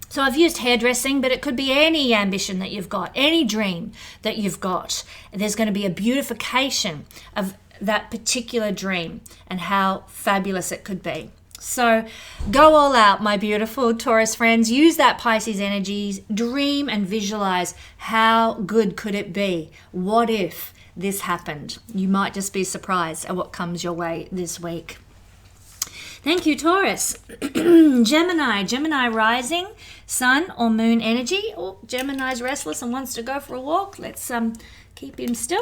[SPEAKER 1] So I've used hairdressing, but it could be any ambition that you've got, any dream that you've got. There's going to be a beautification of that particular dream and how fabulous it could be. So go all out, my beautiful Taurus friends. Use that Pisces energy. Dream and visualize how good could it be. What if this happened? You might just be surprised at what comes your way this week. Thank you, Taurus. Gemini rising, sun or moon energy. Oh, Gemini's restless and wants to go for a walk. Let's keep him still.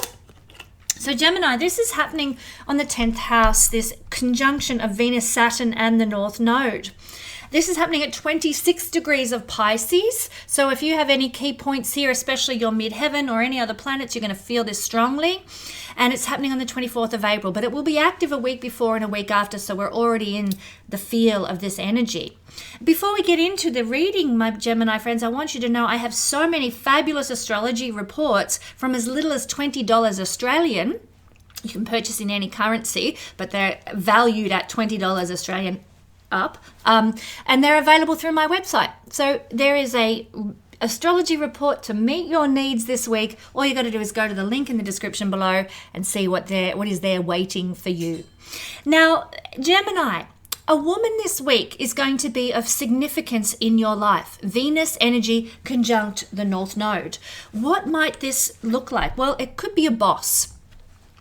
[SPEAKER 1] So Gemini, this is happening on the 10th house, this conjunction of Venus, Saturn, and the North Node. This is happening at 26 degrees of Pisces. So if you have any key points here, especially your midheaven or any other planets, you're going to feel this strongly. And it's happening on the 24th of April, but it will be active a week before and a week after, so we're already in the feel of this energy. Before we get into the reading, my Gemini friends, I want you to know I have so many fabulous astrology reports from as little as $20 Australian. You can purchase in any currency, but they're valued at $20 Australian up. And they're available through my website. So there is a astrology report to meet your needs this week. All you got to do is go to the link in the description below and see what is there waiting for you. Now, Gemini, a woman this week is going to be of significance in your life. Venus energy conjunct the North Node. What might this look like? Well, it could be a boss.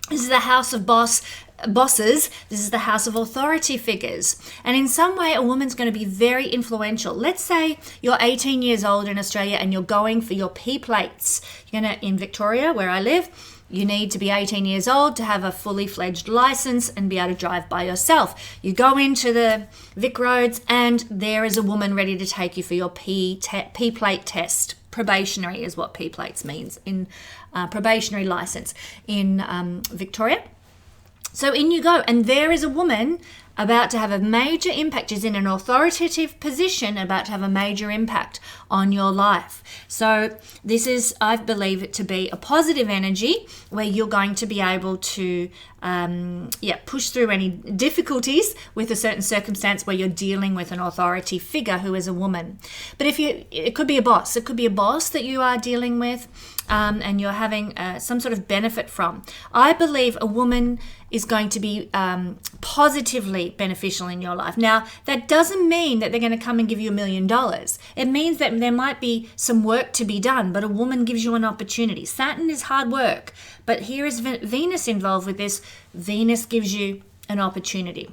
[SPEAKER 1] This is the house of bosses. This is the house of authority figures. And in some way, a woman's going to be very influential. Let's say you're 18 years old in Australia and you're going for your P plates. You're going to, in Victoria, where I live, you need to be 18 years old to have a fully fledged license and be able to drive by yourself. You go into the Vic roads and there is a woman ready to take you for your P plate test. Probationary is what P plates means in probationary license in Victoria. So in you go, and there is a woman about to have a major impact. She's in an authoritative position, about to have a major impact on your life. So this is, I believe it to be a positive energy where you're going to be able to push through any difficulties with a certain circumstance where you're dealing with an authority figure who is a woman. But it could be a boss. It could be a boss that you are dealing with and you're having some sort of benefit from. I believe a woman is going to be positively beneficial in your life. Now, that doesn't mean that they're going to come and give you $1 million. It means that there might be some work to be done, but a woman gives you an opportunity. Saturn is hard work, but here is Venus involved with this. Venus gives you an opportunity.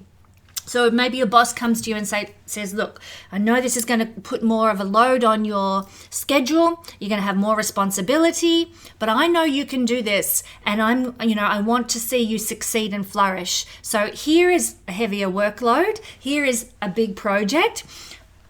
[SPEAKER 1] So maybe your boss comes to you and says, look, I know this is going to put more of a load on your schedule. You're going to have more responsibility, but I know you can do this. And I want to see you succeed and flourish. So here is a heavier workload. Here is a big project.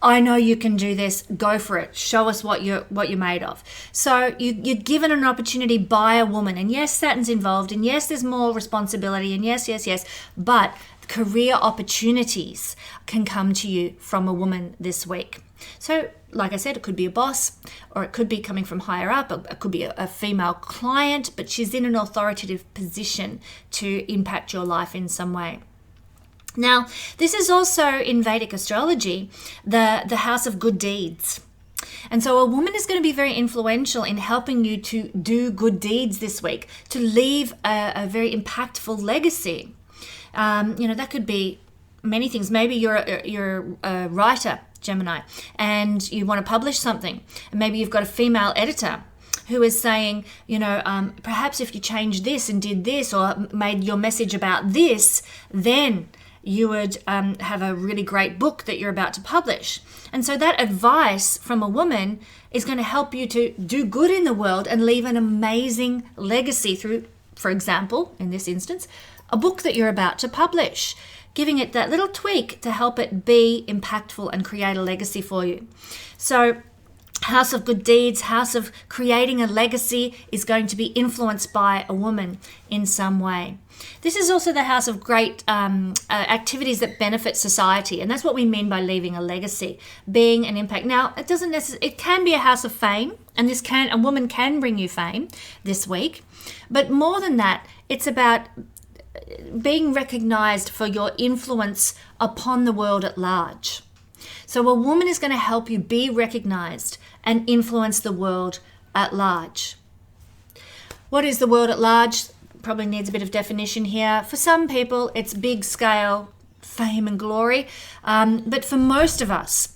[SPEAKER 1] I know you can do this. Go for it. Show us what you're made of. So you're given an opportunity by a woman. And yes, Saturn's involved. And yes, there's more responsibility. And yes. But career opportunities can come to you from a woman this week. So, like I said, it could be a boss, or it could be coming from higher up. It could be a female client, but she's in an authoritative position to impact your life in some way. Now, this is also in Vedic astrology, the house of good deeds. And so a woman is going to be very influential in helping you to do good deeds this week, to leave a very impactful legacy. That could be many things. Maybe you're a writer, Gemini, and you want to publish something. And maybe you've got a female editor who is saying, perhaps if you changed this and did this or made your message about this, then you would have a really great book that you're about to publish. And so that advice from a woman is going to help you to do good in the world and leave an amazing legacy through, for example, in this instance, a book that you're about to publish, giving it that little tweak to help it be impactful and create a legacy for you. So house of good deeds, house of creating a legacy is going to be influenced by a woman in some way. This is also the house of great activities that benefit society, and that's what we mean by leaving a legacy, being an impact. Now, it can be a house of fame, and a woman can bring you fame this week, but more than that, it's about being recognized for your influence upon the world at large. So a woman is going to help you be recognized and influence the world at large. What is the world at large? Probably needs a bit of definition here. For some people, it's big scale fame and glory. But for most of us,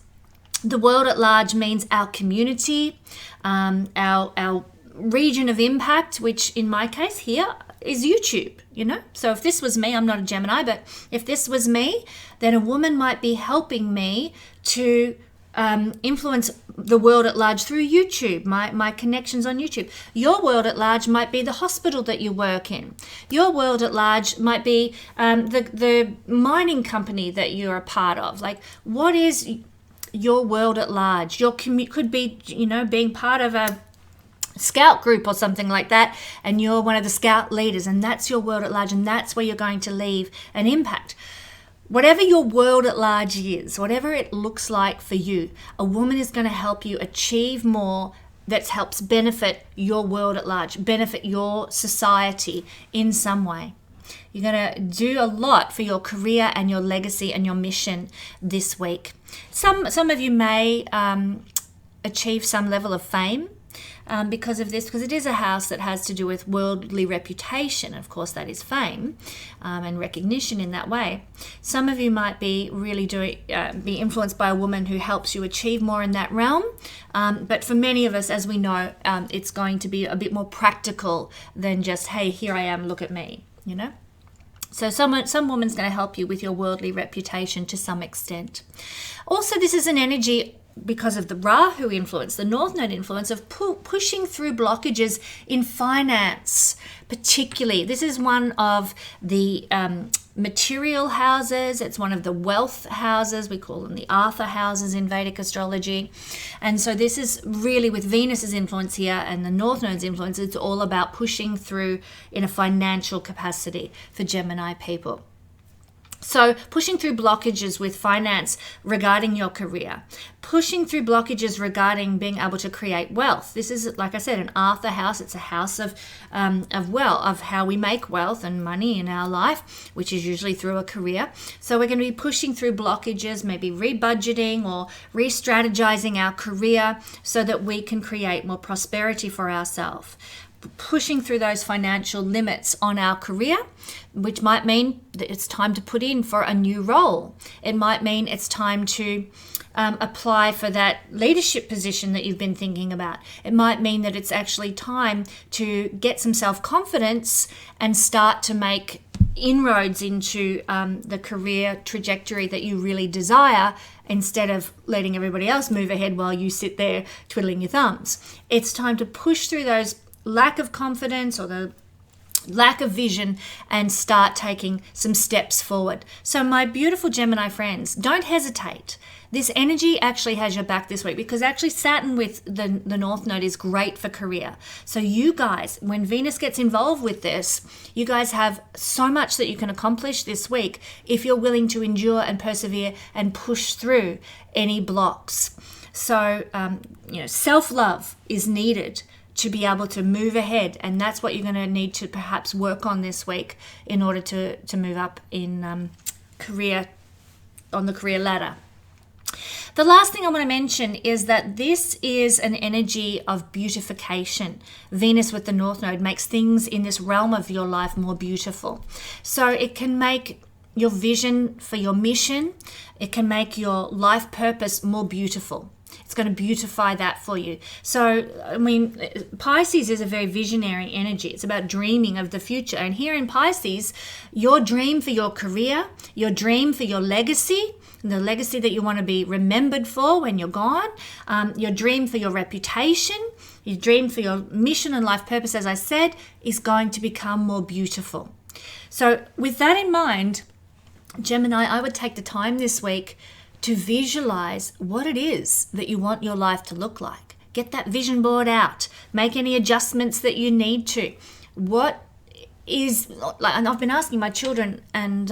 [SPEAKER 1] the world at large means our community, our region of impact, which in my case here is YouTube, So if this was me, I'm not a Gemini, but if this was me, then a woman might be helping me to influence the world at large through YouTube, my connections on YouTube. Your world at large might be the hospital that you work in. Your world at large might be the mining company that you're a part of. Like, what is your world at large. Your could be, being part of a scout group or something like that, and you're one of the scout leaders, and that's your world at large, and that's where you're going to leave an impact. Whatever your world at large is, whatever it looks like for you, a woman is going to help you achieve more that helps benefit your world at large, benefit your society in some way. You're going to do a lot for your career and your legacy and your mission this week. Some of you may achieve some level of fame because of this, because it is a house that has to do with worldly reputation. Of course, that is fame and recognition in that way. Some of you might be really be influenced by a woman who helps you achieve more in that realm. But for many of us, as we know, it's going to be a bit more practical than just, hey, here I am, look at me, So some woman's going to help you with your worldly reputation to some extent. Also, this is an energy, because of the Rahu influence, the North Node influence, of pushing through blockages in finance, particularly. This is one of the material houses. It's one of the wealth houses. We call them the Arthur houses in Vedic astrology. And so this is really, with Venus's influence here and the North Node's influence, it's all about pushing through in a financial capacity for Gemini people. So pushing through blockages with finance regarding your career, pushing through blockages regarding being able to create wealth. This is, like I said, an Arthur house. It's a house of wealth, of how we make wealth and money in our life, which is usually through a career. So we're going to be pushing through blockages, maybe rebudgeting or re-strategizing our career so that we can create more prosperity for ourselves. Pushing through those financial limits on our career, which might mean that it's time to put in for a new role. It might mean it's time to apply for that leadership position that you've been thinking about. It might mean that it's actually time to get some self-confidence and start to make inroads into the career trajectory that you really desire, instead of letting everybody else move ahead while you sit there twiddling your thumbs. It's time to push through those lack of confidence or the lack of vision and start taking some steps forward. So my beautiful Gemini friends, don't hesitate. This energy actually has your back this week, because actually Saturn with the North Node is great for career. So you guys, when Venus gets involved with this, you guys have so much that you can accomplish this week if you're willing to endure and persevere and push through any blocks. So, self-love is needed to be able to move ahead, and that's what you're going to need to perhaps work on this week in order to move up in career, on the career ladder. The last thing I want to mention is that this is an energy of beautification. Venus with the North Node makes things in this realm of your life more beautiful. So it can make your vision for your mission, it can make your life purpose more beautiful. It's going to beautify that for you. So, Pisces is a very visionary energy. It's about dreaming of the future. And here in Pisces, your dream for your career, your dream for your legacy, the legacy that you want to be remembered for when you're gone, your dream for your reputation, your dream for your mission and life purpose, as I said, is going to become more beautiful. So with that in mind, Gemini, I would take the time this week to visualize what it is that you want your life to look like. Get that vision board out. Make any adjustments that you need to. What is, and I've been asking my children and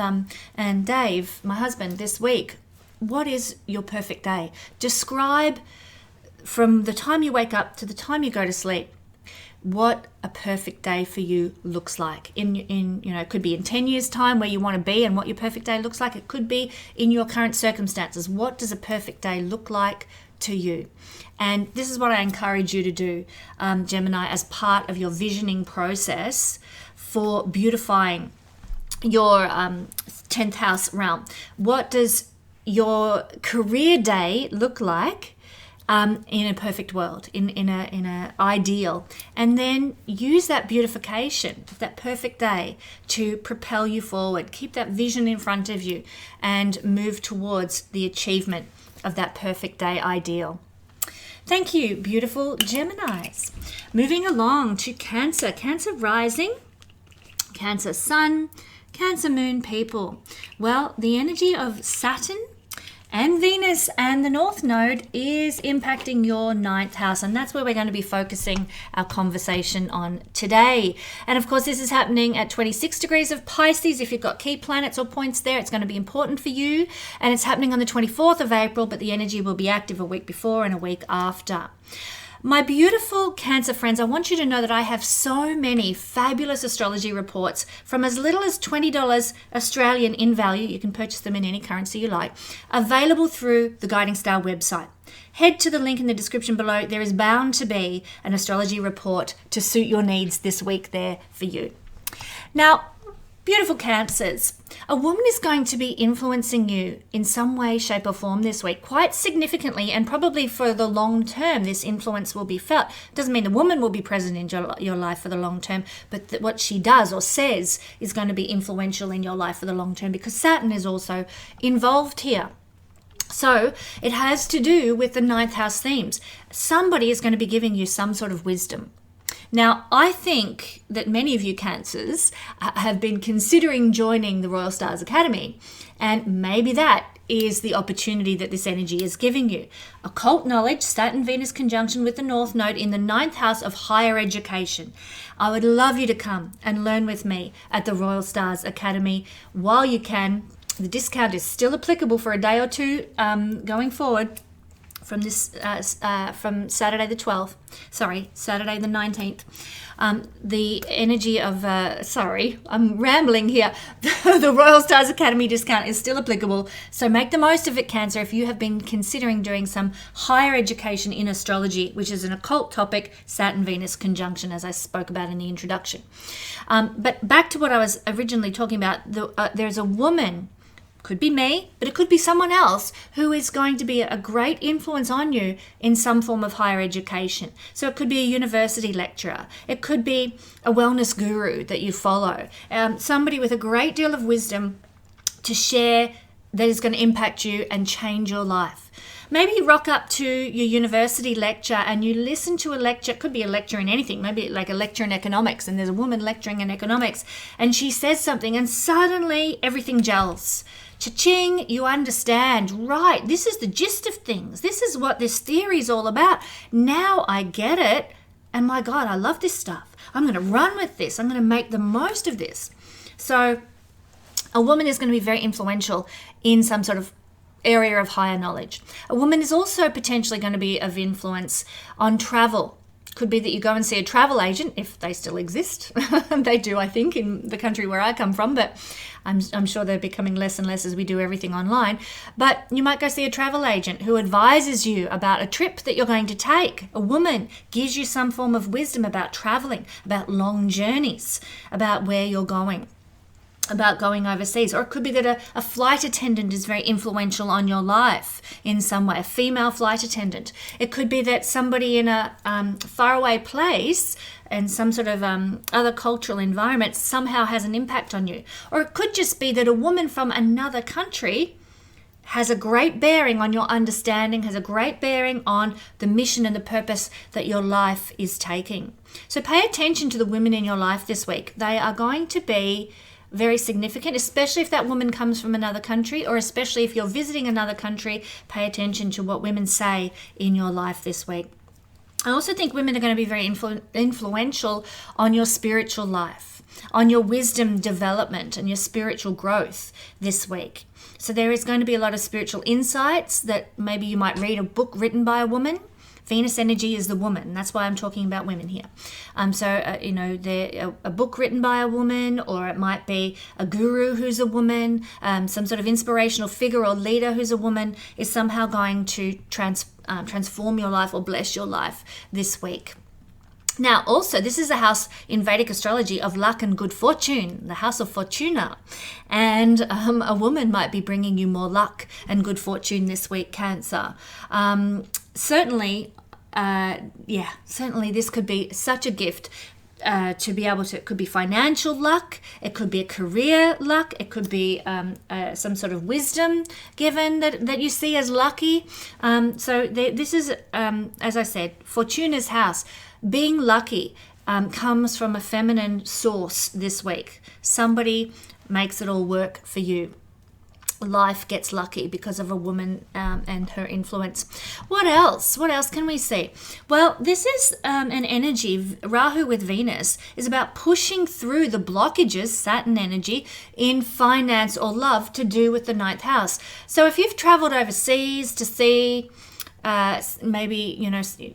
[SPEAKER 1] Dave, my husband, this week, what is your perfect day? Describe from the time you wake up to the time you go to sleep what a perfect day for you looks like. It could be in 10 years' time where you want to be and what your perfect day looks like. It could be in your current circumstances. What does a perfect day look like to you? And this is what I encourage you to do, Gemini, as part of your visioning process for beautifying your 10th house realm. What does your career day look like in a perfect world, in a ideal, and then use that beautification, that perfect day, to propel you forward. Keep that vision in front of you and move towards the achievement of that perfect day ideal. Thank you, beautiful Geminis. Moving along to Cancer. Cancer rising, Cancer sun, Cancer moon people. Well, the energy of Saturn and Venus and the North Node is impacting your 9th house, and that's where we're going to be focusing our conversation on today. And of course, this is happening at 26 degrees of Pisces. If you've got key planets or points there, it's going to be important for you. And it's happening on the 24th of April, but the energy will be active a week before and a week after. My beautiful Cancer friends, I want you to know that I have so many fabulous astrology reports from as little as $20 Australian in value, you can purchase them in any currency you like, available through the Guiding Star website. Head to the link in the description below. There is bound to be an astrology report to suit your needs this week there for you. Now, beautiful Cancers, a woman is going to be influencing you in some way, shape or form this week, quite significantly, and probably for the long term this influence will be felt. Doesn't mean the woman will be present in your life for the long term, but what she does or says is going to be influential in your life for the long term, because Saturn is also involved here. So it has to do with the 9th house themes. Somebody is going to be giving you some sort of wisdom. Now, I think that many of you Cancers have been considering joining the Royal Stars Academy, and maybe that is the opportunity that this energy is giving you. Occult knowledge, Saturn-Venus conjunction with the North Node in the 9th house of higher education. I would love you to come and learn with me at the Royal Stars Academy while you can. The discount is still applicable for a day or two going forward. From Saturday the 12th, Saturday the 19th. The energy of, I'm rambling here. The Royal Stars Academy discount is still applicable, so make the most of it, Cancer, if you have been considering doing some higher education in astrology, which is an occult topic, Saturn-Venus conjunction, as I spoke about in the introduction. But back to what I was originally talking about, there's a woman, could be me, but it could be someone else who is going to be a great influence on you in some form of higher education. So it could be a university lecturer. It could be a wellness guru that you follow. Somebody with a great deal of wisdom to share that is going to impact you and change your life. Maybe you rock up to your university lecture and you listen to a lecture. It could be a lecture in anything, maybe like a lecture in economics, and there's a woman lecturing in economics and she says something and suddenly everything gels. Cha-ching, you understand, right, this is the gist of things. This is what this theory is all about. Now I get it, and my God, I love this stuff. I'm going to run with this. I'm going to make the most of this. So a woman is going to be very influential in some sort of area of higher knowledge. A woman is also potentially going to be of influence on travel. Could be that you go and see a travel agent, if they still exist. They do, I think, in the country where I come from, but I'm sure they're becoming less and less as we do everything online. But you might go see a travel agent who advises you about a trip that you're going to take. A woman gives you some form of wisdom about traveling, about long journeys, about where you're going, about going overseas. Or it could be that a flight attendant is very influential on your life in some way, a female flight attendant. It could be that somebody in a faraway place and some sort of other cultural environment somehow has an impact on you. Or it could just be that a woman from another country has a great bearing on your understanding, has a great bearing on the mission and the purpose that your life is taking. So pay attention to the women in your life this week. They are going to be very significant, especially if that woman comes from another country, or especially if you're visiting another country. Pay attention to what women say in your life this week. I also think women are going to be very influential on your spiritual life, on your wisdom development and your spiritual growth this week. So there is going to be a lot of spiritual insights that maybe you might read a book written by a woman. Venus energy is the woman. That's why I'm talking about women here. A book written by a woman, or it might be a guru who's a woman, some sort of inspirational figure or leader who's a woman is somehow going to transform your life or bless your life this week. Now, also, this is a house in Vedic astrology of luck and good fortune, the house of Fortuna. And a woman might be bringing you more luck and good fortune this week, Cancer. Certainly this could be such a gift to be able to. It could be financial luck, it could be a career luck, it could be some sort of wisdom given that you see as lucky. This is, as I said, Fortuna's house. Being lucky comes from a feminine source this week. Somebody makes it all work for you. life gets lucky because of a woman and her influence. What else? What else can we see? Well, this is an energy, Rahu with Venus, is about pushing through the blockages, Saturn energy, in finance or love to do with the ninth house. So if you've traveled overseas to see maybe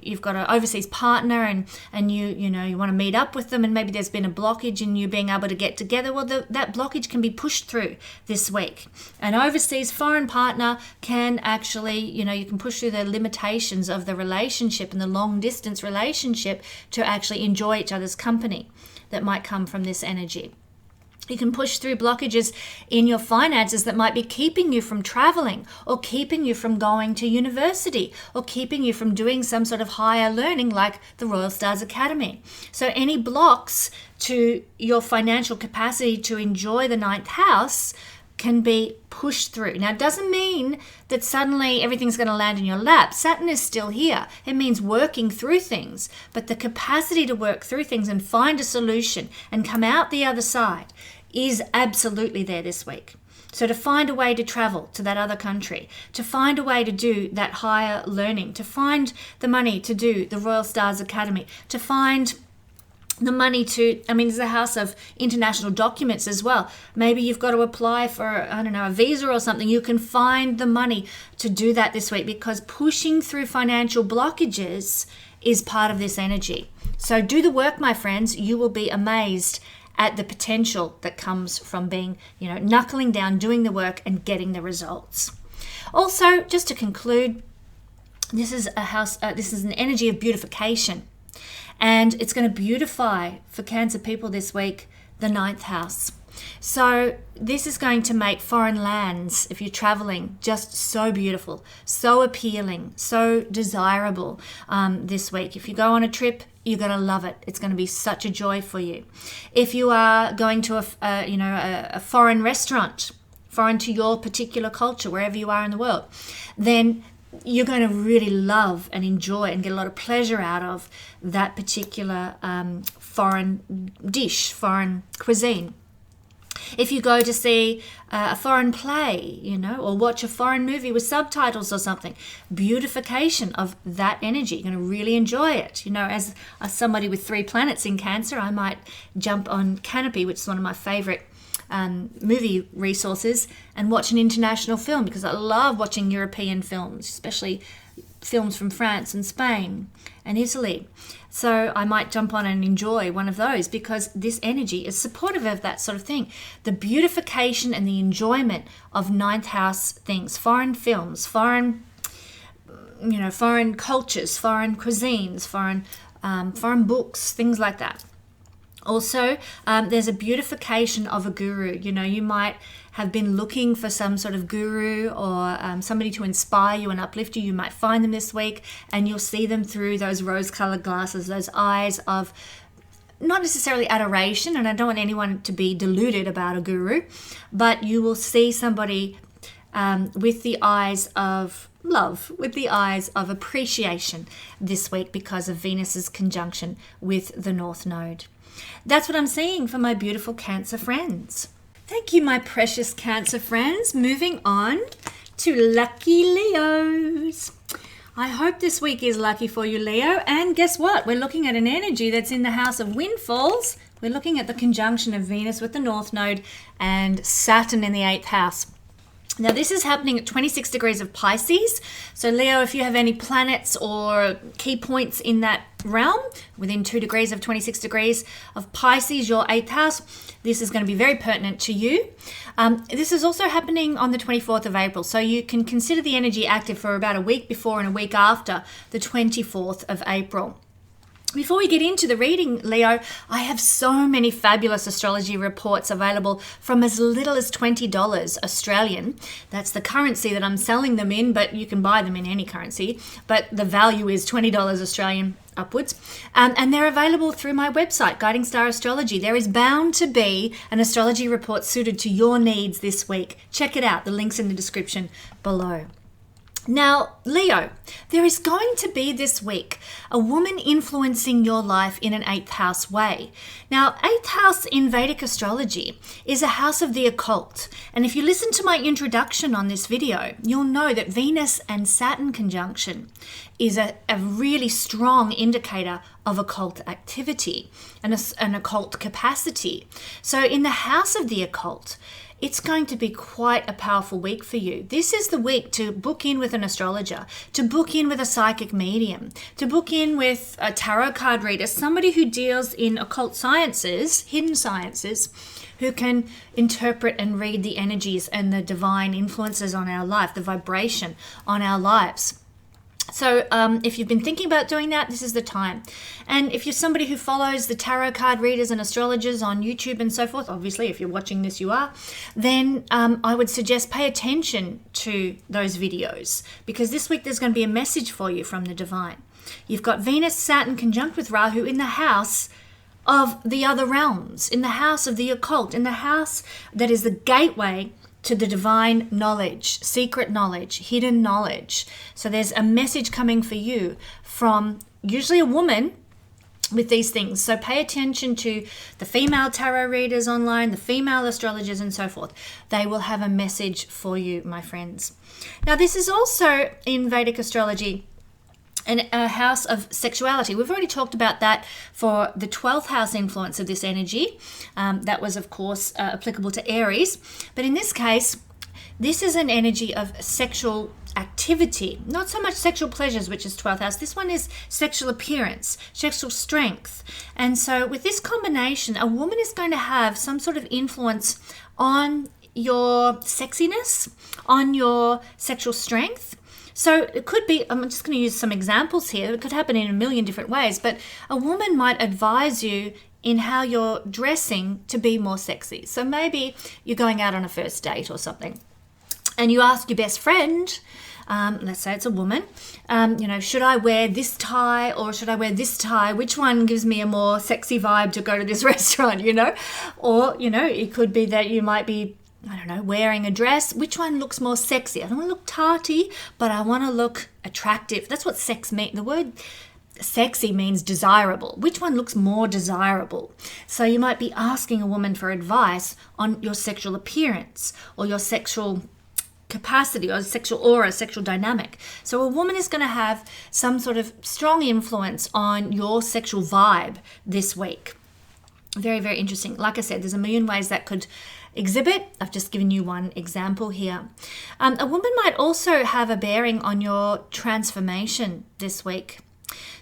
[SPEAKER 1] you've got an overseas partner and you want to meet up with them, and maybe there's been a blockage in you being able to get together. Well, that blockage can be pushed through this week. An overseas foreign partner can actually, you can push through the limitations of the relationship and the long distance relationship to actually enjoy each other's company that might come from this energy. You can push through blockages in your finances that might be keeping you from traveling, or keeping you from going to university, or keeping you from doing some sort of higher learning like the Royal Stars Academy. So any blocks to your financial capacity to enjoy the ninth house can be pushed through. Now, it doesn't mean that suddenly everything's going to land in your lap. Saturn is still here. It means working through things, but the capacity to work through things and find a solution and come out the other side is absolutely there this week. So to find a way to travel to that other country, to find a way to do that higher learning, to find the money to do the Royal Stars Academy, to find the money to, there's a house of international documents as well. Maybe you've got to apply for, a visa or something. You can find the money to do that this week, because pushing through financial blockages is part of this energy. So do the work, my friends. You will be amazed at the potential that comes from being, knuckling down, doing the work and getting the results. Also, just to conclude, this is an energy of beautification. And it's going to beautify, for Cancer people this week, the ninth house. So this is going to make foreign lands, if you're traveling, just so beautiful, so appealing, so desirable this week. If you go on a trip, you're going to love it. It's going to be such a joy for you. If you are going to a foreign restaurant, foreign to your particular culture, wherever you are in the world, then you're going to really love and enjoy and get a lot of pleasure out of that particular foreign dish, foreign cuisine. If you go to see a foreign play, or watch a foreign movie with subtitles or something, beautification of that energy. You're going to really enjoy it. As somebody with 3 planets in Cancer, I might jump on Canopy, which is one of my favorite movie resources, and watch an international film, because I love watching European films, especially films from France and Spain and Italy. So I might jump on and enjoy one of those, because this energy is supportive of that sort of thing. The beautification and the enjoyment of ninth house things, foreign films, foreign cultures, foreign cuisines, foreign books, things like that. Also, there's a beautification of a guru. You might have been looking for some sort of guru or somebody to inspire you and uplift you. You might find them this week, and you'll see them through those rose-colored glasses, those eyes of not necessarily adoration, and I don't want anyone to be deluded about a guru, but you will see somebody with the eyes of love, with the eyes of appreciation this week, because of Venus's conjunction with the North Node. That's what I'm seeing for my beautiful Cancer friends. Thank you, my precious Cancer friends. Moving on to lucky Leos. I hope this week is lucky for you, Leo. And guess what? We're looking at an energy that's in the house of windfalls. We're looking at the conjunction of Venus with the North Node and Saturn in the 8th house. Now, this is happening at 26 degrees of Pisces. So, Leo, if you have any planets or key points in that realm, within 2 degrees of 26 degrees of Pisces, your 8th house, this is going to be very pertinent to you. This is also happening on the 24th of April. So you can consider the energy active for about a week before and a week after the 24th of April. Before we get into the reading, Leo, I have so many fabulous astrology reports available from as little as $20 Australian. That's the currency that I'm selling them in, but you can buy them in any currency. But the value is $20 Australian upwards. And they're available through my website, Guiding Star Astrology. There is bound to be an astrology report suited to your needs this week. Check it out. The link's in the description below. Now, Leo, there is going to be this week a woman influencing your life in an 8th house way. Now, 8th house in Vedic astrology is a house of the occult. And if you listen to my introduction on this video, you'll know that Venus and Saturn conjunction is a really strong indicator of occult activity and an occult capacity. So in the house of the occult, it's going to be quite a powerful week for you. This is the week to book in with an astrologer, to book in with a psychic medium, to book in with a tarot card reader, somebody who deals in occult sciences, hidden sciences, who can interpret and read the energies and the divine influences on our life, the vibration on our lives. So if you've been thinking about doing that, this is the time. And if you're somebody who follows the tarot card readers and astrologers on YouTube and so forth, obviously if you're watching this you are, then I would suggest pay attention to those videos, because this week there's going to be a message for you from the divine. You've got Venus, Saturn conjunct with Rahu in the house of the other realms, in the house of the occult, in the house that is the gateway to the divine knowledge, secret knowledge, hidden knowledge. So there's a message coming for you from usually a woman with these things. So pay attention to the female tarot readers online, the female astrologers and so forth. They will have a message for you, my friends. Now, this is also in Vedic astrology a house of sexuality. We've already talked about that for the 12th house influence of this energy. That was, of course, applicable to Aries. But in this case, this is an energy of sexual activity, not so much sexual pleasures, which is 12th house. This one is sexual appearance, sexual strength. And so with this combination, a woman is going to have some sort of influence on your sexiness, on your sexual strength. So it could be, I'm just going to use some examples here. It could happen in a million different ways, but a woman might advise you in how you're dressing to be more sexy. So maybe you're going out on a first date or something, and you ask your best friend, let's say it's a woman, should I wear this tie or should I wear this tie? Which one gives me a more sexy vibe to go to this restaurant, Or, it could be that you might be, wearing a dress. Which one looks more sexy? I don't want to look tarty, but I want to look attractive. That's what sex means. The word sexy means desirable. Which one looks more desirable? So you might be asking a woman for advice on your sexual appearance or your sexual capacity or sexual aura, sexual dynamic. So a woman is going to have some sort of strong influence on your sexual vibe this week. Very, very interesting. Like I said, there's a million ways that could exhibit. I've just given you one example here. A woman might also have a bearing on your transformation this week.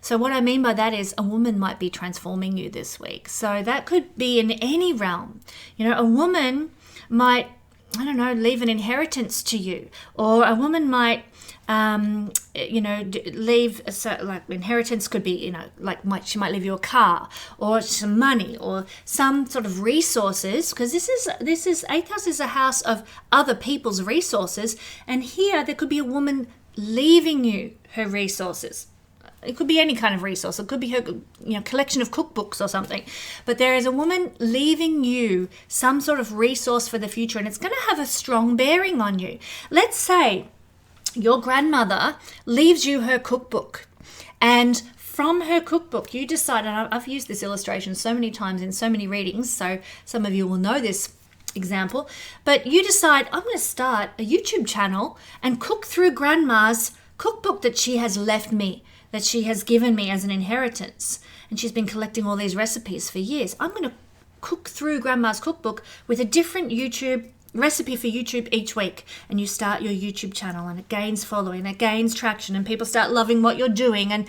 [SPEAKER 1] So what I mean by that is a woman might be transforming you this week. So that could be in any realm. A woman might, leave an inheritance to you, or a woman might leave, like inheritance could be, she might leave you a car or some money or some sort of resources, because this is 8th house is a house of other people's resources, and here there could be a woman leaving you her resources. It could be any kind of resource. It could be her, collection of cookbooks or something. But there is a woman leaving you some sort of resource for the future, and it's going to have a strong bearing on you. Let's say your grandmother leaves you her cookbook, and from her cookbook you decide, and I've used this illustration so many times in so many readings, so some of you will know this example, but you decide, I'm going to start a YouTube channel and cook through grandma's cookbook that she has left me, that she has given me as an inheritance, and she's been collecting all these recipes for years. I'm going to cook through grandma's cookbook with a different YouTube recipe for YouTube each week, and you start your YouTube channel, and it gains following, it gains traction, and people start loving what you're doing. And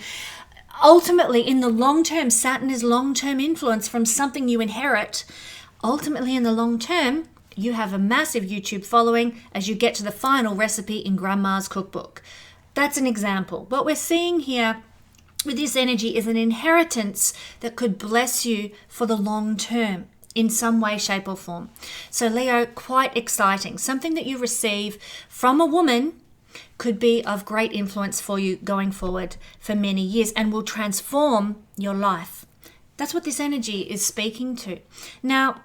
[SPEAKER 1] ultimately, in the long term, Saturn is long-term influence from something you inherit. Ultimately, in the long term, you have a massive YouTube following as you get to the final recipe in grandma's cookbook. That's an example. What we're seeing here with this energy is an inheritance that could bless you for the long term in some way, shape or form. So Leo, quite exciting. Something that you receive from a woman could be of great influence for you going forward for many years and will transform your life. That's what this energy is speaking to. Now,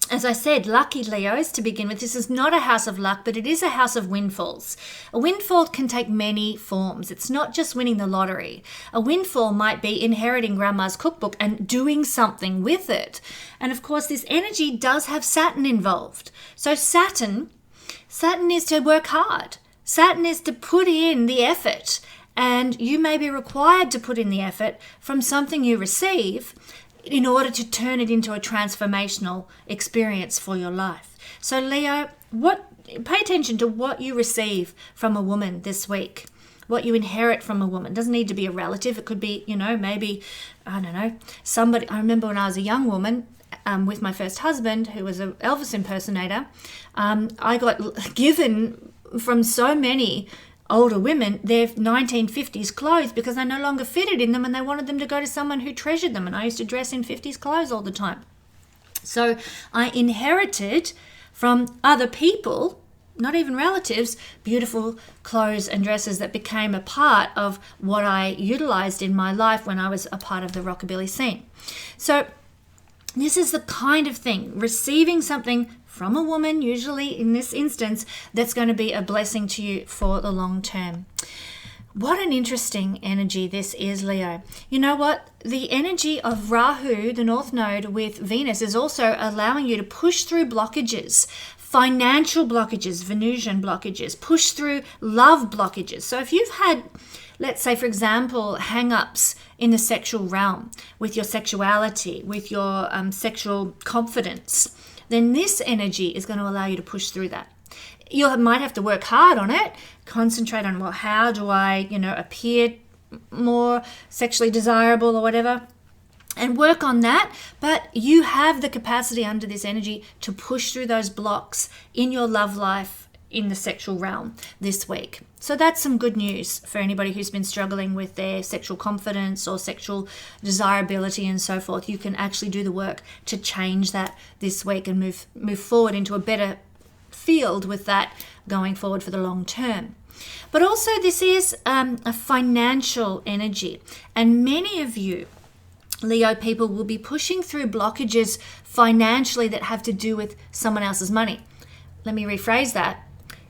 [SPEAKER 1] As I said, lucky Leos to begin with. This is not a house of luck, but it is a house of windfalls. A windfall can take many forms. It's not just winning the lottery. A windfall might be inheriting grandma's cookbook and doing something with it. And of course, this energy does have Saturn involved. So Saturn is to work hard. Saturn is to put in the effort. And you may be required to put in the effort from something you receive in order to turn it into a transformational experience for your life. So Leo, pay attention to what you receive from a woman this week, what you inherit from a woman. It doesn't need to be a relative. It could be, maybe, I don't know, somebody. I remember when I was a young woman with my first husband, who was an Elvis impersonator, I got given from so many older women their 1950s clothes because they no longer fitted in them and they wanted them to go to someone who treasured them. And I used to dress in 50s clothes all the time. So I inherited from other people, not even relatives, beautiful clothes and dresses that became a part of what I utilized in my life when I was a part of the rockabilly scene. So this is the kind of thing, receiving something from a woman, usually in this instance, that's going to be a blessing to you for the long term. What an interesting energy this is, Leo. You know what? The energy of Rahu, the North Node with Venus, is also allowing you to push through blockages, financial blockages, Venusian blockages, push through love blockages. So if you've had, let's say, for example, hang-ups in the sexual realm with your sexuality, with your sexual confidence, then this energy is going to allow you to push through that. You might have to work hard on it, concentrate on, well, how do I, appear more sexually desirable or whatever, and work on that. But you have the capacity under this energy to push through those blocks in your love life in the sexual realm this week. So that's some good news for anybody who's been struggling with their sexual confidence or sexual desirability and so forth. You can actually do the work to change that this week and move forward into a better field with that going forward for the long term. But also this is a financial energy, and many of you Leo people will be pushing through blockages financially that have to do with someone else's money. Let me rephrase that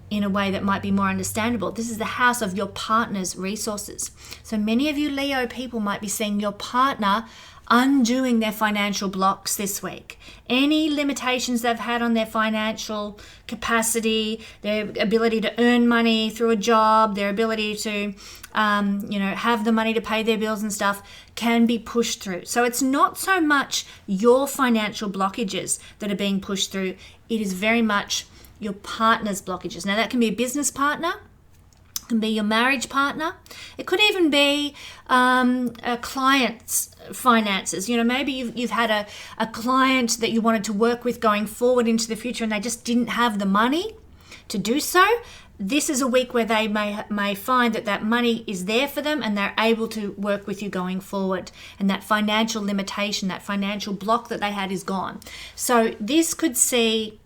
[SPEAKER 1] in a way that might be more understandable. This is the house of your partner's resources. So many of you Leo people might be seeing your partner undoing their financial blocks this week. Any limitations they've had on their financial capacity, their ability to earn money through a job, their ability to have the money to pay their bills and stuff, can be pushed through. So it's not so much your financial blockages that are being pushed through. It is very much your partner's blockages. Now that can be a business partner, it can be your marriage partner. It could even be a client's finances. Maybe you've had a client that you wanted to work with going forward into the future and they just didn't have the money to do so. This is a week where they may find that money is there for them and they're able to work with you going forward. And that financial limitation, that financial block that they had is gone. So this could see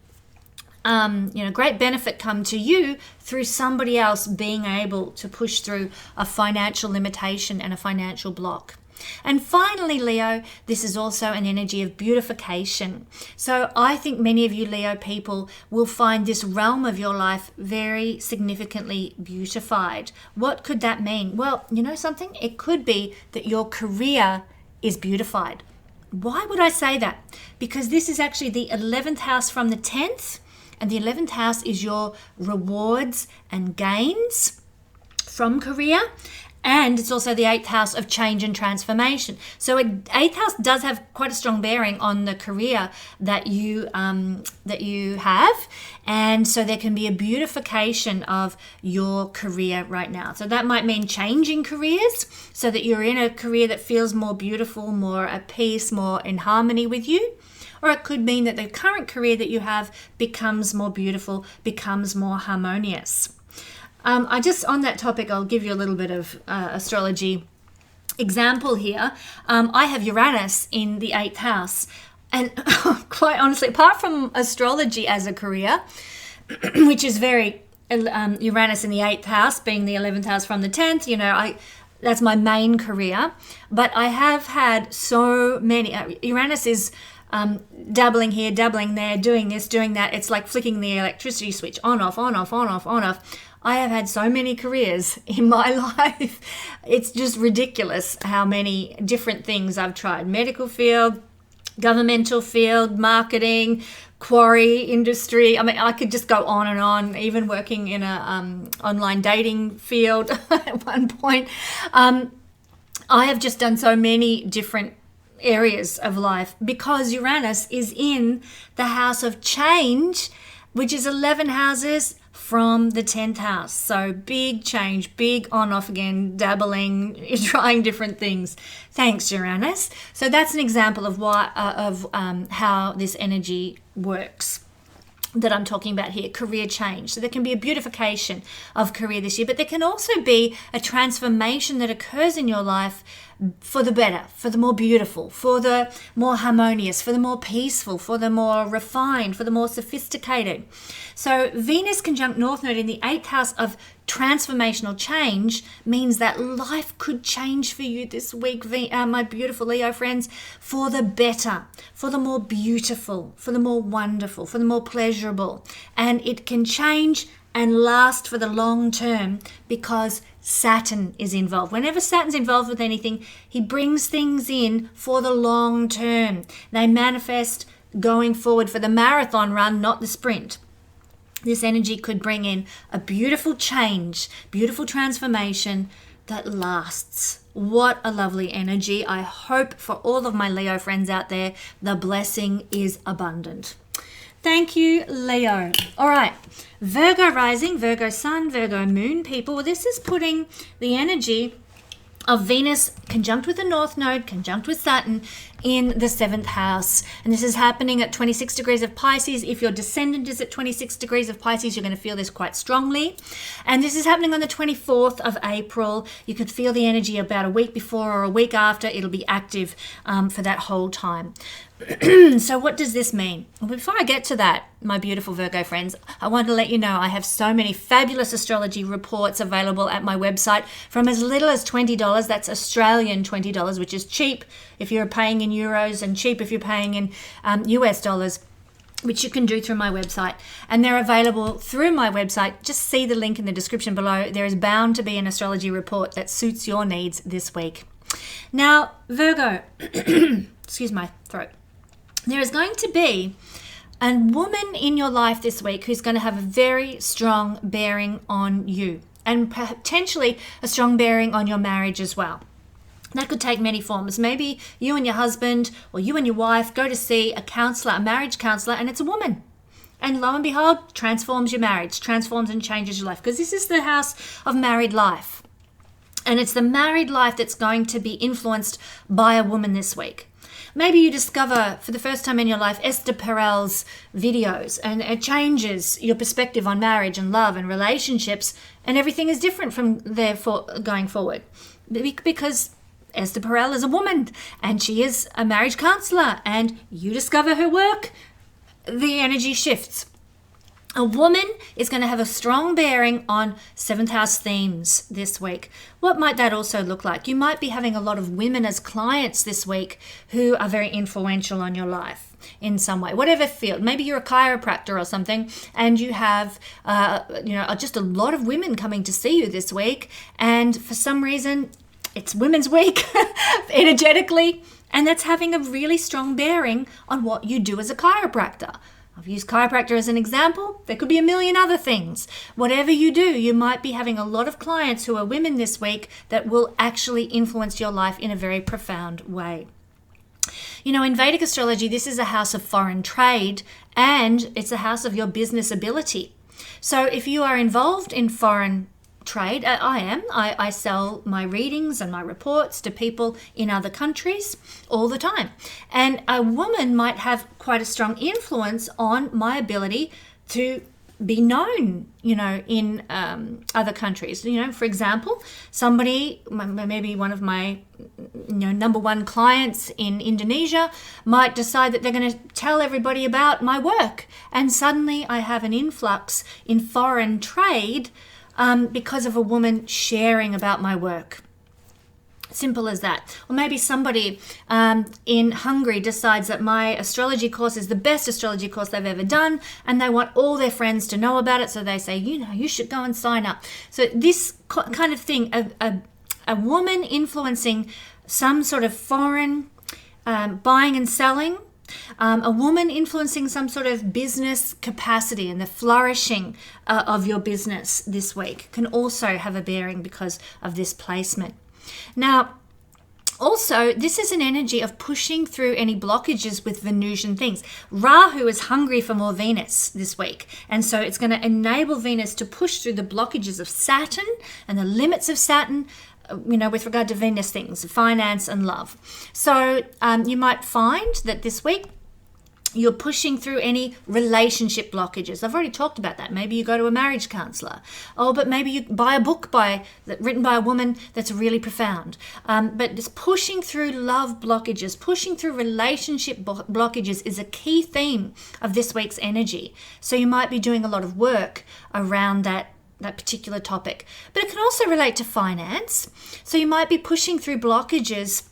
[SPEAKER 1] great benefit come to you through somebody else being able to push through a financial limitation and a financial block. And finally, Leo, this is also an energy of beautification. So I think many of you Leo people will find this realm of your life very significantly beautified. What could that mean? Well, you know something? It could be that your career is beautified. Why would I say that? Because this is actually the 11th house from the 10th. And the 11th house is your rewards and gains from career. And it's also the 8th house of change and transformation. So 8th house does have quite a strong bearing on the career that you have. And so there can be a beautification of your career right now. So that might mean changing careers so that you're in a career that feels more beautiful, more at peace, more in harmony with you. Or it could mean that the current career that you have becomes more beautiful, becomes more harmonious. On that topic, I'll give you a little bit of astrology example here. I have Uranus in the 8th house. And quite honestly, apart from astrology as a career, which is very Uranus in the 8th house, being the 11th house from the 10th, that's my main career. But I have had so many, Uranus is dabbling here, dabbling there, doing this, doing that. It's like flicking the electricity switch on, off, on, off, on, off, on, off. I have had so many careers in my life. It's just ridiculous how many different things I've tried. Medical field, governmental field, marketing, quarry industry. I mean, I could just go on and on, even working in a online dating field at one point. I have just done so many different areas of life because Uranus is in the house of change, which is 11 houses from the 10th house. So big change, big on, off again, dabbling, trying different things. Thanks, Uranus. So that's an example of how this energy works that I'm talking about here, career change. So there can be a beautification of career this year, but there can also be a transformation that occurs in your life for the better, for the more beautiful, for the more harmonious, for the more peaceful, for the more refined, for the more sophisticated. So Venus conjunct North Node in the 8th house of transformational change means that life could change for you this week, my beautiful Leo friends, for the better, for the more beautiful, for the more wonderful, for the more pleasurable. And it can change and last for the long term because Saturn is involved. Whenever Saturn's involved with anything, he brings things in for the long term. They manifest going forward for the marathon run, not the sprint. This energy could bring in a beautiful change, beautiful transformation that lasts. What a lovely energy. I hope for all of my Leo friends out there, the blessing is abundant. Thank you, Leo. All right, Virgo rising, Virgo sun, Virgo moon people. Well, this is putting the energy of Venus conjunct with the North Node, conjunct with Saturn in the 7th house. And this is happening at 26 degrees of Pisces. If your descendant is at 26 degrees of Pisces, you're going to feel this quite strongly. And this is happening on the 24th of April. You could feel the energy about a week before or a week after. It'll be active for that whole time. So what does this mean? Well, before I get to that, my beautiful Virgo friends, I want to let you know I have so many fabulous astrology reports available at my website from as little as $20. That's Australian $20, which is cheap if you're paying in euros and cheap if you're paying in US dollars, which you can do through my website. And they're available through my website. Just see the link in the description below. There is bound to be an astrology report that suits your needs this week. Now, Virgo, excuse my throat. There is going to be a woman in your life this week who's going to have a very strong bearing on you and potentially a strong bearing on your marriage as well. That could take many forms. Maybe you and your husband or you and your wife go to see a counselor, a marriage counselor, and it's a woman. And lo and behold, transforms your marriage, transforms and changes your life, because this is the house of married life. And it's the married life that's going to be influenced by a woman this week. Maybe you discover for the first time in your life Esther Perel's videos and it changes your perspective on marriage and love and relationships, and everything is different from there going forward. Because Esther Perel is a woman and she is a marriage counselor, and you discover her work, the energy shifts. A woman is going to have a strong bearing on 7th house themes this week. What might that also look like? You might be having a lot of women as clients this week who are very influential on your life in some way, whatever field. Maybe you're a chiropractor or something, and you have, just a lot of women coming to see you this week. And for some reason, it's Women's Week energetically, and that's having a really strong bearing on what you do as a chiropractor. I've used chiropractor as an example. There could be a million other things. Whatever you do, you might be having a lot of clients who are women this week that will actually influence your life in a very profound way. You know, in Vedic astrology, this is a house of foreign trade, and it's a house of your business ability. So if you are involved in foreign trade, I sell my readings and my reports to people in other countries all the time. And a woman might have quite a strong influence on my ability to be known, in other countries. For example, somebody, maybe one of my number one clients in Indonesia might decide that they're going to tell everybody about my work. And suddenly I have an influx in foreign trade because of a woman sharing about my work. Simple as that. Or maybe somebody in Hungary decides that my astrology course is the best astrology course they've ever done, and they want all their friends to know about it. So they say, you should go and sign up. So this kind of thing, a woman influencing some sort of foreign buying and selling, a woman influencing some sort of business capacity and the flourishing of your business this week can also have a bearing because of this placement. Now, also, this is an energy of pushing through any blockages with Venusian things. Rahu is hungry for more Venus this week. And so it's going to enable Venus to push through the blockages of Saturn and the limits of Saturn, with regard to Venus things, finance and love. So you might find that this week, you're pushing through any relationship blockages. I've already talked about that. Maybe you go to a marriage counselor. Oh, but maybe you buy a book written by a woman that's really profound. But just pushing through love blockages, pushing through relationship blockages is a key theme of this week's energy. So you might be doing a lot of work around that particular topic. But it can also relate to finance. So you might be pushing through blockages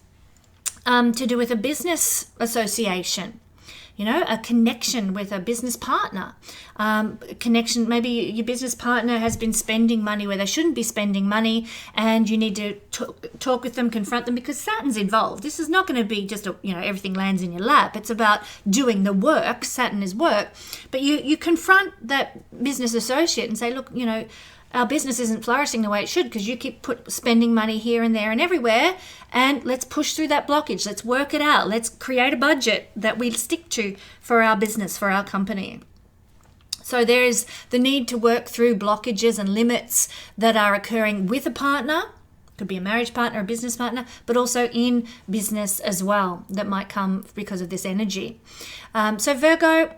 [SPEAKER 1] to do with a business association. A connection with a business partner, maybe your business partner has been spending money where they shouldn't be spending money, and you need to talk with them, confront them, because Saturn's involved. This is not going to be just everything lands in your lap. It's about doing the work. Saturn is work, but you confront that business associate and say, look, our business isn't flourishing the way it should because you keep spending money here and there and everywhere, and let's push through that blockage. Let's work it out. Let's create a budget that we stick to for our business, for our company. So there is the need to work through blockages and limits that are occurring with a partner. Could be a marriage partner, a business partner, but also in business as well that might come because of this energy. So Virgo,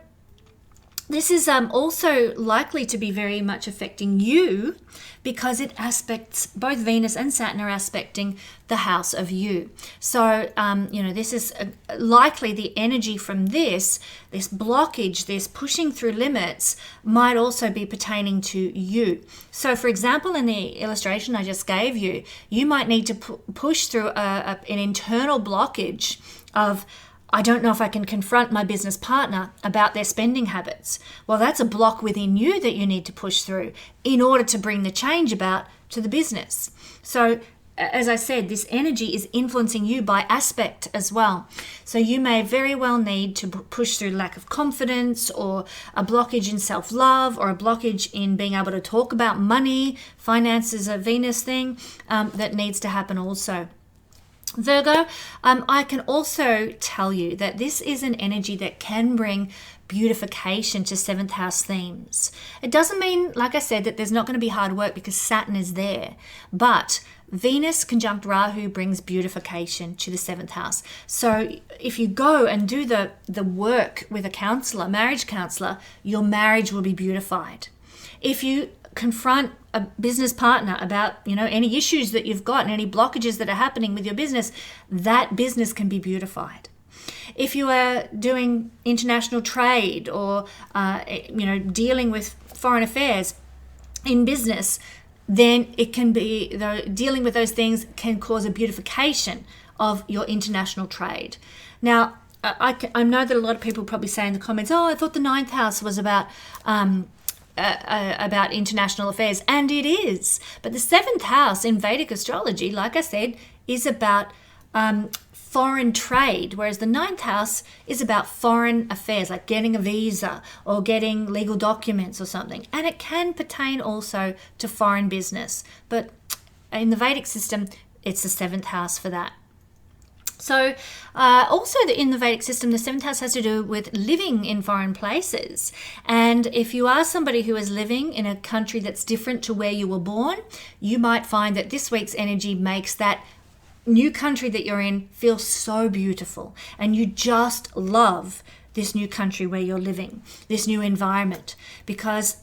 [SPEAKER 1] this is also likely to be very much affecting you because it aspects, both Venus and Saturn are aspecting the house of you. So, this is likely the energy from this blockage, this pushing through limits might also be pertaining to you. So, for example, in the illustration I just gave you, you might need to push through an internal blockage of, I don't know if I can confront my business partner about their spending habits. Well, that's a block within you that you need to push through in order to bring the change about to the business. So, as I said, this energy is influencing you by aspect as well. So you may very well need to push through lack of confidence, or a blockage in self-love, or a blockage in being able to talk about money. Finance is a Venus thing that needs to happen also. Virgo, I can also tell you that this is an energy that can bring beautification to 7th house themes. It doesn't mean, like I said, that there's not going to be hard work because Saturn is there, but Venus conjunct Rahu brings beautification to the 7th house. So if you go and do the work with a counselor, marriage counselor, your marriage will be beautified. If you confront a business partner about any issues that you've got and any blockages that are happening with your business, that business can be beautified. If you are doing international trade or dealing with foreign affairs in business, then it can be dealing with those things can cause a beautification of your international trade. Now, I know that a lot of people probably say in the comments, I thought the 9th house was about international affairs, and it is. But the 7th house in Vedic astrology, like I said, is about foreign trade, whereas the 9th house is about foreign affairs, like getting a visa or getting legal documents or something. And it can pertain also to foreign business. But in the Vedic system, it's the 7th house for that. So also in the Vedic system, the 7th house has to do with living in foreign places. And if you are somebody who is living in a country that's different to where you were born, you might find that this week's energy makes that new country that you're in feel so beautiful. And you just love this new country where you're living, this new environment, because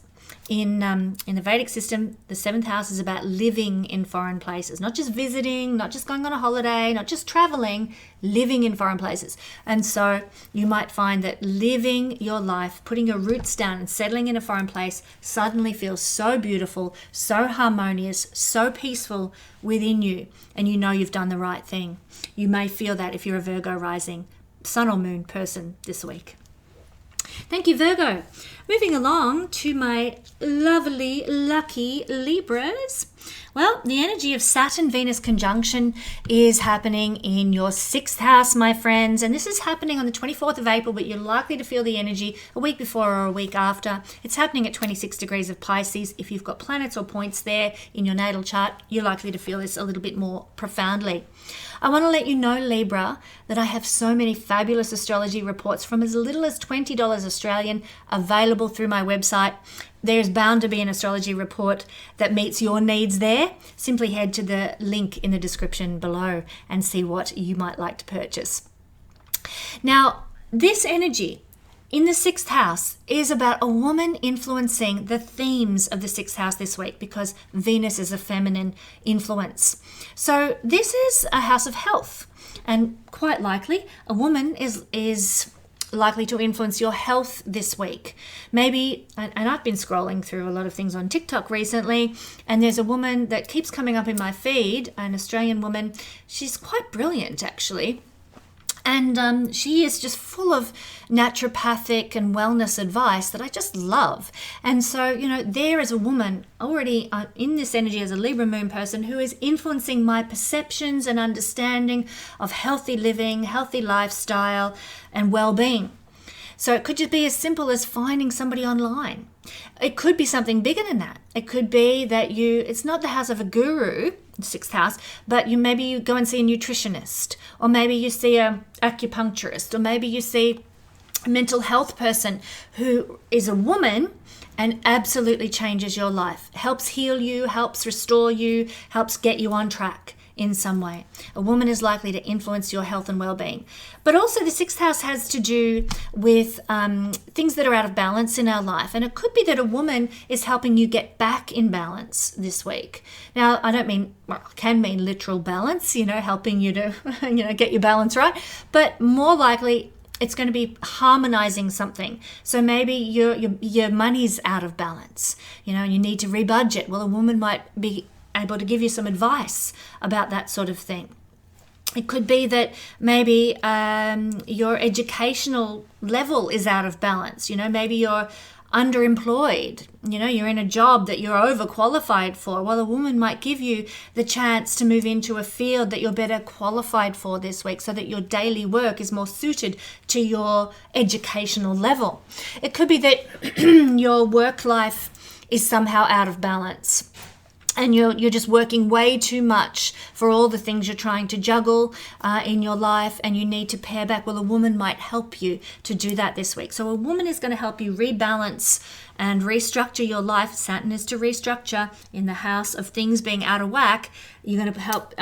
[SPEAKER 1] in the Vedic system, the 7th house is about living in foreign places, not just visiting, not just going on a holiday, not just traveling, living in foreign places. And so you might find that living your life, putting your roots down and settling in a foreign place suddenly feels so beautiful, so harmonious, so peaceful within you, and you know you've done the right thing. You may feel that if you're a Virgo rising, sun or moon person this week. Thank you, Virgo. Moving along to my lovely, lucky Libras. Well, the energy of Saturn-Venus conjunction is happening in your 6th house, my friends. And this is happening on the 24th of April, but you're likely to feel the energy a week before or a week after. It's happening at 26 degrees of Pisces. If you've got planets or points there in your natal chart, you're likely to feel this a little bit more profoundly. I want to let you know, Libra, that I have so many fabulous astrology reports from as little as $20 Australian available through my website. There's bound to be an astrology report that meets your needs there. Simply head to the link in the description below and see what you might like to purchase. Now, this energy in the 6th house is about a woman influencing the themes of the 6th house this week, because Venus is a feminine influence. So this is a house of health, and quite likely a woman is likely to influence your health this week. Maybe, and I've been scrolling through a lot of things on TikTok recently, and there's a woman that keeps coming up in my feed, an Australian woman. She's quite brilliant, actually. And she is just full of naturopathic and wellness advice that I just love. And so, there is a woman already in this energy as a Libra moon person who is influencing my perceptions and understanding of healthy living, healthy lifestyle, and well-being. So it could just be as simple as finding somebody online. It could be something bigger than that. It could be that it's not the house of a guru, 6th house, but maybe you go and see a nutritionist, or maybe you see a acupuncturist, or maybe you see a mental health person who is a woman and absolutely changes your life, helps heal you, helps restore you, helps get you on track in some way. A woman is likely to influence your health and well-being. But also the 6th house has to do with things that are out of balance in our life. And it could be that a woman is helping you get back in balance this week. Now, I don't mean, can mean literal balance, helping you to, get your balance right. But more likely, it's going to be harmonizing something. So maybe your money's out of balance, and you need to rebudget. Well, a woman might be able to give you some advice about that sort of thing. It could be that maybe your educational level is out of balance. Maybe you're underemployed. You're in a job that you're overqualified for. Well, a woman might give you the chance to move into a field that you're better qualified for this week, so that your daily work is more suited to your educational level. It could be that your work life is somehow out of balance, and you're just working way too much for all the things you're trying to juggle in your life, and you need to pare back. Well, a woman might help you to do that this week. So a woman is going to help you rebalance and restructure your life. Saturn is to restructure in the house of things being out of whack. You're going to help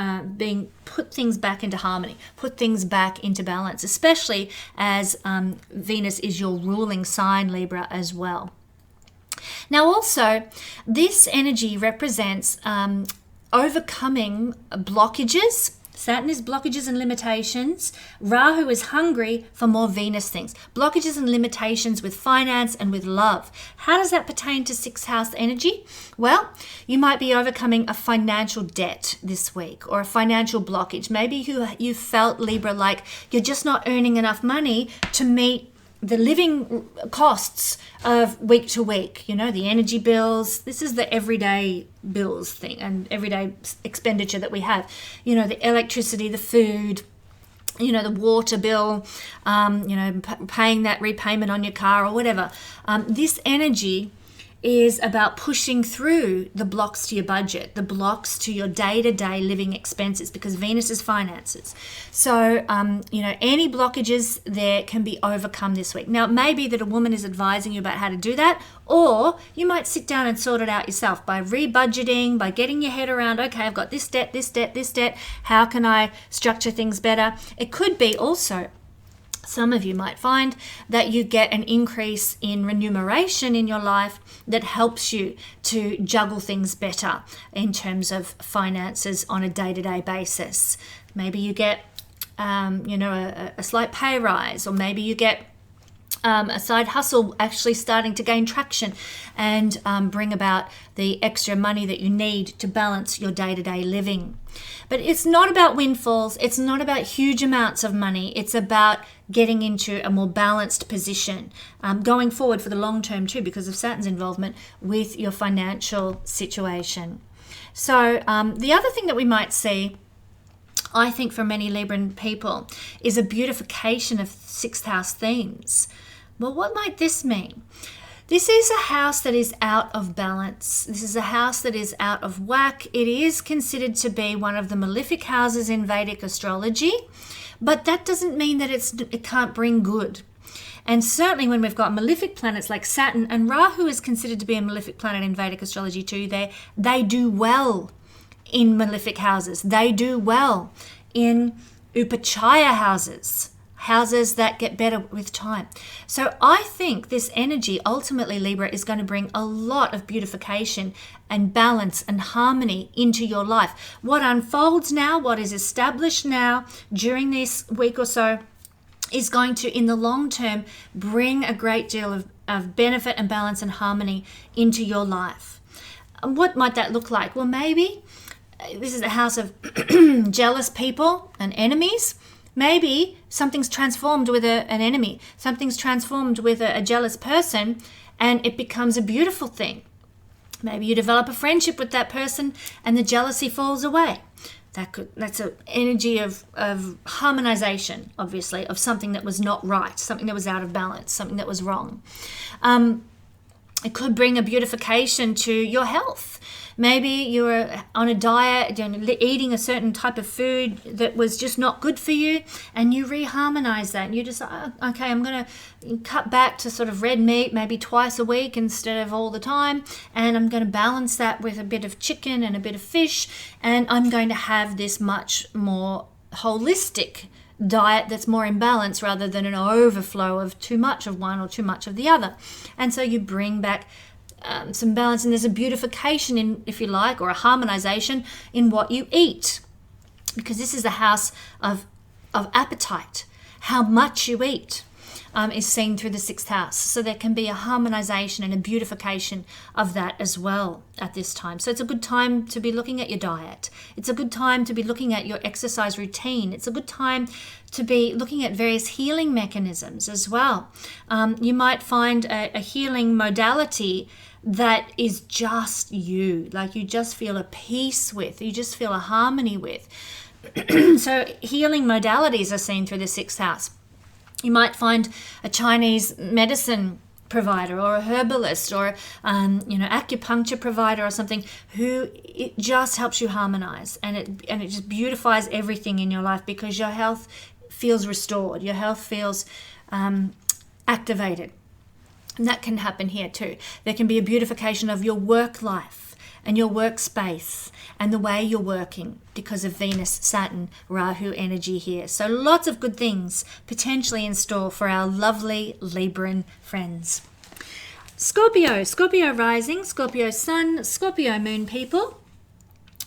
[SPEAKER 1] put things back into harmony, put things back into balance, especially as Venus is your ruling sign, Libra, as well. Now also, this energy represents overcoming blockages. Saturn is blockages and limitations. Rahu is hungry for more Venus things. Blockages and limitations with finance and with love. How does that pertain to 6th house energy? Well, you might be overcoming a financial debt this week, or a financial blockage. Maybe you felt, Libra, like you're just not earning enough money to meet the living costs of week to week, the energy bills. This is the everyday bills thing and everyday expenditure that we have. The electricity, the food, the water bill, paying that repayment on your car or whatever. This energy is about pushing through the blocks to your budget, the blocks to your day-to-day living expenses, because Venus is finances. So, any blockages there can be overcome this week. Now, it may be that a woman is advising you about how to do that, or you might sit down and sort it out yourself by rebudgeting, by getting your head around, okay, I've got this debt, this debt, this debt. How can I structure things better? It could be also Some of you might find that you get an increase in remuneration in your life that helps you to juggle things better in terms of finances on a day-to-day basis. Maybe you get, a slight pay rise, or maybe you get a side hustle actually starting to gain traction and bring about the extra money that you need to balance your day-to-day living. But it's not about windfalls. It's not about huge amounts of money. It's about getting into a more balanced position going forward for the long term too, because of Saturn's involvement with your financial situation. So the other thing that we might see, I think, for many Libran people, is a beautification of sixth house themes. Well, what might this mean? This is a house that is out of balance. This is a house that is out of whack. It is considered to be one of the malefic houses in Vedic astrology, but that doesn't mean that it can't bring good. And certainly when we've got malefic planets like Saturn, and Rahu is considered to be a malefic planet in Vedic astrology too, they do well in malefic houses. They do well in upachaya houses that get better with time. So I think this energy, ultimately, Libra, is going to bring a lot of beautification and balance and harmony into your life. What unfolds now, what is established now during this week or so, is going to, in the long term, bring a great deal of benefit and balance and harmony into your life. What might that look like? Well, maybe this is a house of jealous people and enemies. Maybe something's transformed with an enemy. Something's transformed with a jealous person, and it becomes a beautiful thing. Maybe you develop a friendship with that person and the jealousy falls away. That's an energy of harmonization, obviously, of something that was not right, something that was out of balance, something that was wrong. It could bring a beautification to your health. Maybe you were on a diet, eating a certain type of food that was just not good for you, and you reharmonize that, and you decide, okay, I'm going to cut back to sort of red meat maybe twice a week instead of all the time, and I'm going to balance that with a bit of chicken and a bit of fish, and I'm going to have this much more holistic diet that's more in balance rather than an overflow of too much of one or too much of the other. And so you bring back some balance, and there's a beautification in, if you like, or a harmonization in what you eat, because this is a house of appetite. How much you eat is seen through the sixth house, so there can be a harmonization and a beautification of that as well at this time. So it's a good time to be looking at your diet. It's a good time to be looking at your exercise routine. It's a good time to be looking at various healing mechanisms as well. You might find a healing modality that is just you, like you just feel a peace with, you just feel a harmony with. So healing modalities are seen through the sixth house. You might find a Chinese medicine provider or a herbalist or acupuncture provider or something who it just helps you harmonize, and it just beautifies everything in your life, because your health feels restored, your health feels activated. And that can happen here too. There can be a beautification of your work life and your workspace and the way you're working because of Venus, Saturn, Rahu energy here. So lots of good things potentially in store for our lovely Libran friends. Scorpio rising, Scorpio sun, Scorpio moon people.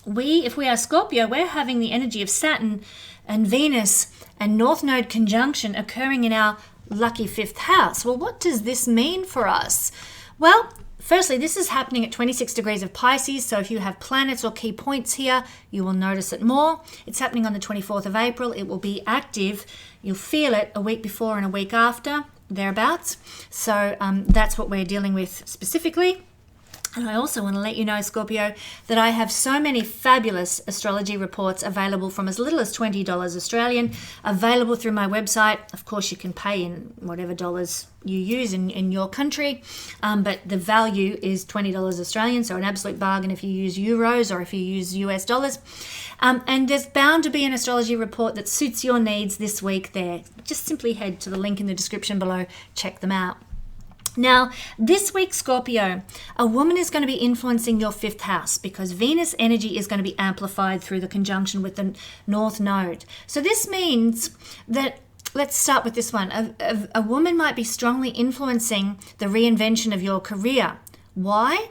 [SPEAKER 1] If we are Scorpio, we're having the energy of Saturn and Venus and North Node conjunction occurring in our lucky fifth house. Well, what does this mean for us? Well, firstly, this is happening at 26 degrees of Pisces, so if you have planets or key points here, you will notice it more. It's happening on the 24th of April. It will be active. You'll feel it a week before and a week after, thereabouts. So that's what we're dealing with specifically. And I also want to let you know, Scorpio, that I have so many fabulous astrology reports available from as little as $20 Australian, available through my website. Of course, you can pay in whatever dollars you use in your country, but the value is $20 Australian, so an absolute bargain if you use euros or if you use US dollars. And there's bound to be an astrology report that suits your needs this week there. Just simply head to the link in the description below, check them out. Now, this week, Scorpio, a woman is going to be influencing your fifth house because Venus energy is going to be amplified through the conjunction with the North Node. So this means that let's start with this one. A woman might be strongly influencing the reinvention of your career. Why?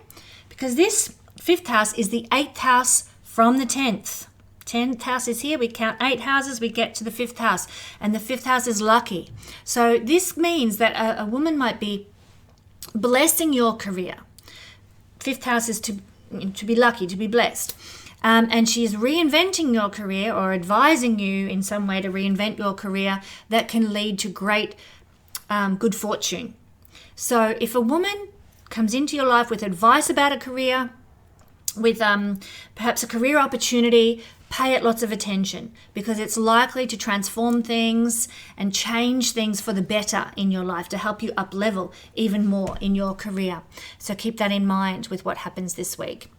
[SPEAKER 1] Because this 5th house is the 8th house from the 10th. 10th house is here. We count 8 houses, we get to the 5th house. And the 5th house is lucky. So this means that a woman might be blessing your career. 5th house is to be lucky, to be blessed. And she is reinventing your career or advising you in some way to reinvent your career that can lead to great good fortune. So if a woman comes into your life with advice about a career, with perhaps a career opportunity, pay it lots of attention, because it's likely to transform things and change things for the better in your life to help you up level even more in your career. So keep that in mind with what happens this week.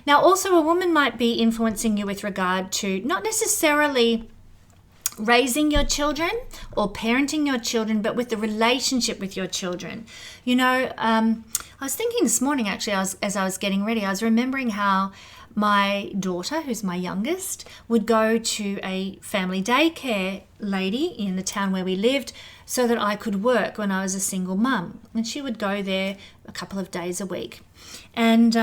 [SPEAKER 1] Now, also a woman might be influencing you with regard to not necessarily raising your children or parenting your children, but with the relationship with your children. You know, I was thinking this morning, actually, as I was getting ready, I was remembering how my daughter, who's my youngest, would go to a family daycare lady in the town where we lived so that I could work when I was a single mum. And she would go there a couple of days a week. And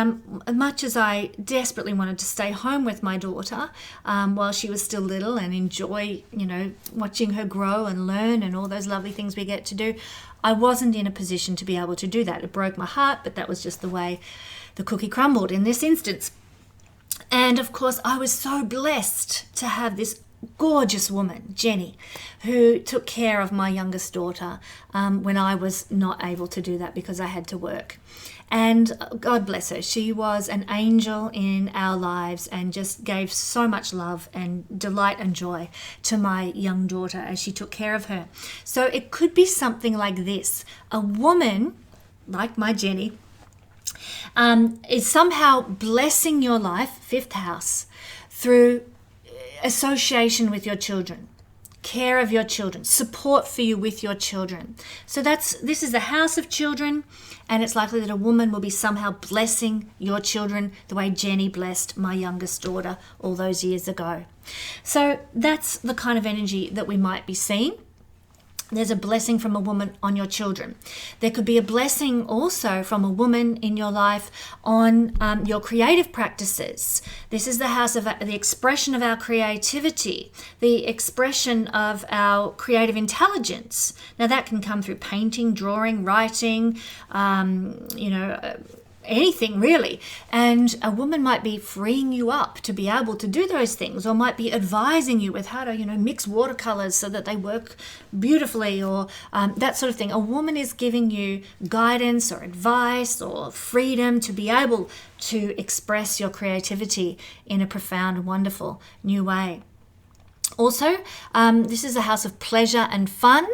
[SPEAKER 1] much as I desperately wanted to stay home with my daughter while she was still little and enjoy, you know, watching her grow and learn and all those lovely things we get to do, I wasn't in a position to be able to do that. It broke my heart, but that was just the way the cookie crumbled in this instance. And of course, I was so blessed to have this gorgeous woman, Jenny, who took care of my youngest daughter when I was not able to do that because I had to work. And God bless her, she was an angel in our lives and just gave so much love and delight and joy to my young daughter as she took care of her. So it could be something like this. A woman like my Jenny is somehow blessing your life, 5th house, through association with your children, care of your children, support for you with your children. So this is the house of children, and it's likely that a woman will be somehow blessing your children the way Jenny blessed my youngest daughter all those years ago. So that's the kind of energy that we might be seeing. There's a blessing from a woman on your children. There could be a blessing also from a woman in your life on your creative practices. This is the house of the expression of our creativity, the expression of our creative intelligence. Now that can come through painting, drawing, writing, anything really. And a woman might be freeing you up to be able to do those things, or might be advising you with how to, mix watercolors so that they work beautifully, or that sort of thing. A woman is giving you guidance or advice or freedom to be able to express your creativity in a profound, wonderful new way. Also, this is a house of pleasure and fun,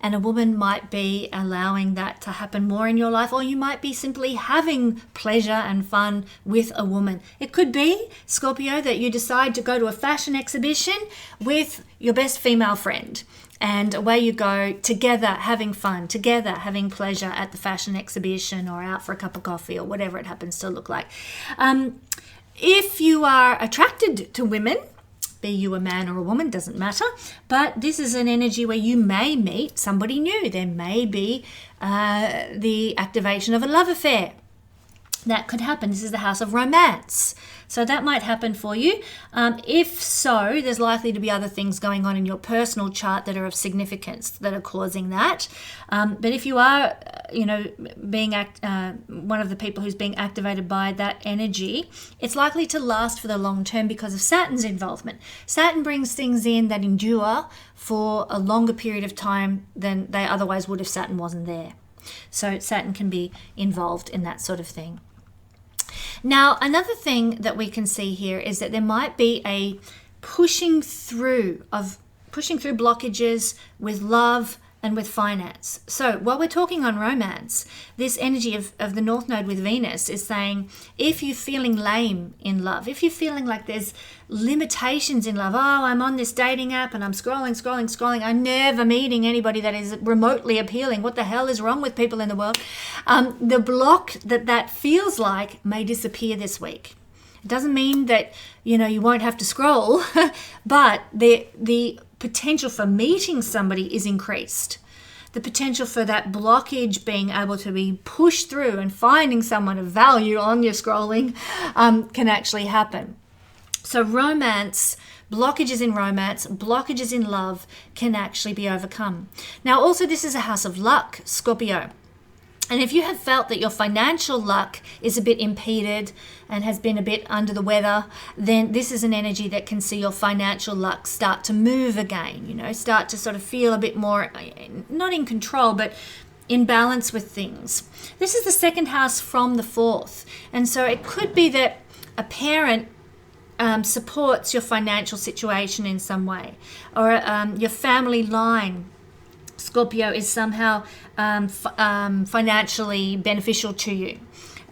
[SPEAKER 1] and a woman might be allowing that to happen more in your life, or you might be simply having pleasure and fun with a woman. It could be, Scorpio, that you decide to go to a fashion exhibition with your best female friend, and away you go together having fun, together having pleasure at the fashion exhibition or out for a cup of coffee or whatever it happens to look like. If you are attracted to women, be you a man or a woman, doesn't matter. But this is an energy where you may meet somebody new. There may be the activation of a love affair. That could happen. This is the house of romance. So that might happen for you. If so, there's likely to be other things going on in your personal chart that are of significance that are causing that. But if you are, being one of the people who's being activated by that energy, it's likely to last for the long term because of Saturn's involvement. Saturn brings things in that endure for a longer period of time than they otherwise would if Saturn wasn't there. So Saturn can be involved in that sort of thing. Now, another thing that we can see here is that there might be a pushing through blockages with love and with finance. So while we're talking on romance, this energy of the North Node with Venus is saying, if you're feeling lame in love, if you're feeling like there's limitations in love, I'm on this dating app and I'm scrolling, I'm never meeting anybody that is remotely appealing. What the hell is wrong with people in the world? The block that feels like may disappear this week. It doesn't mean that, you won't have to scroll, but the potential for meeting somebody is increased. The potential for that blockage being able to be pushed through and finding someone of value on your scrolling can actually happen. So romance, blockages in romance, blockages in love can actually be overcome. Now also this is a house of luck, Scorpio. And if you have felt that your financial luck is a bit impeded and has been a bit under the weather, then this is an energy that can see your financial luck start to move again, start to sort of feel a bit more, not in control, but in balance with things. This is the second house from the fourth. And so it could be that a parent supports your financial situation in some way, or your family line, Scorpio, is somehow financially beneficial to you.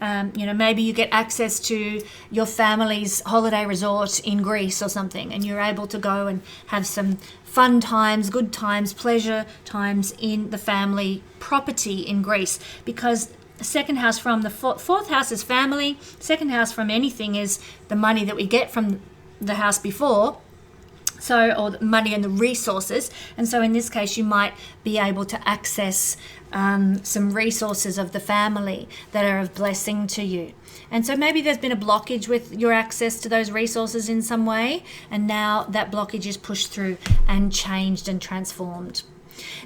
[SPEAKER 1] Maybe you get access to your family's holiday resort in Greece or something, and you're able to go and have some fun times, good times, pleasure times in the family property in Greece, because second house from the fourth house is family. Second house from anything is the money that we get from the house before. Or the money and the resources. And so in this case, you might be able to access some resources of the family that are of blessing to you. And so maybe there's been a blockage with your access to those resources in some way. And now that blockage is pushed through and changed and transformed.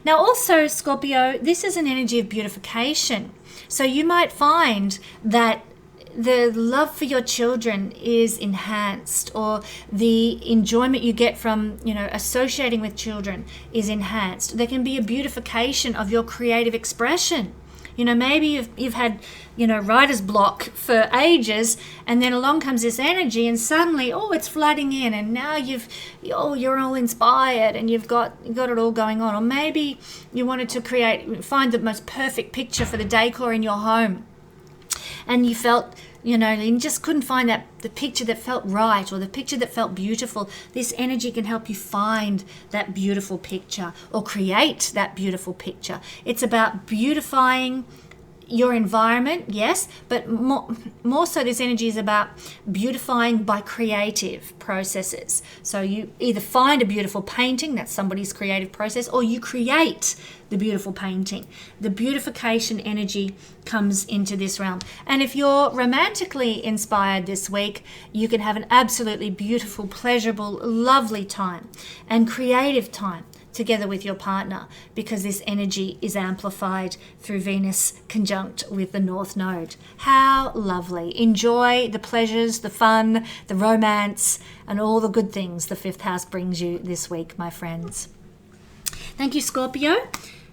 [SPEAKER 1] Now also, Scorpio, this is an energy of beautification. So you might find that the love for your children is enhanced, or the enjoyment you get from, associating with children is enhanced. There can be a beautification of your creative expression. Maybe you've had, writer's block for ages, and then along comes this energy, and suddenly, it's flooding in, and now you're all inspired, and you've got it all going on. Or maybe you wanted to find the most perfect picture for the decor in your home, and you felt, you just couldn't find the picture that felt right, or the picture that felt beautiful. This energy can help you find that beautiful picture or create that beautiful picture. It's about beautifying your environment, yes, but more so this energy is about beautifying by creative processes. So you either find a beautiful painting, that's somebody's creative process, or you create the beautiful painting. The beautification energy comes into this realm. And if you're romantically inspired this week, you can have an absolutely beautiful, pleasurable, lovely time and creative time together with your partner, because this energy is amplified through Venus conjunct with the North Node. How lovely. Enjoy the pleasures, the fun, the romance, and all the good things the fifth house brings you this week, my friends. Thank you, Scorpio.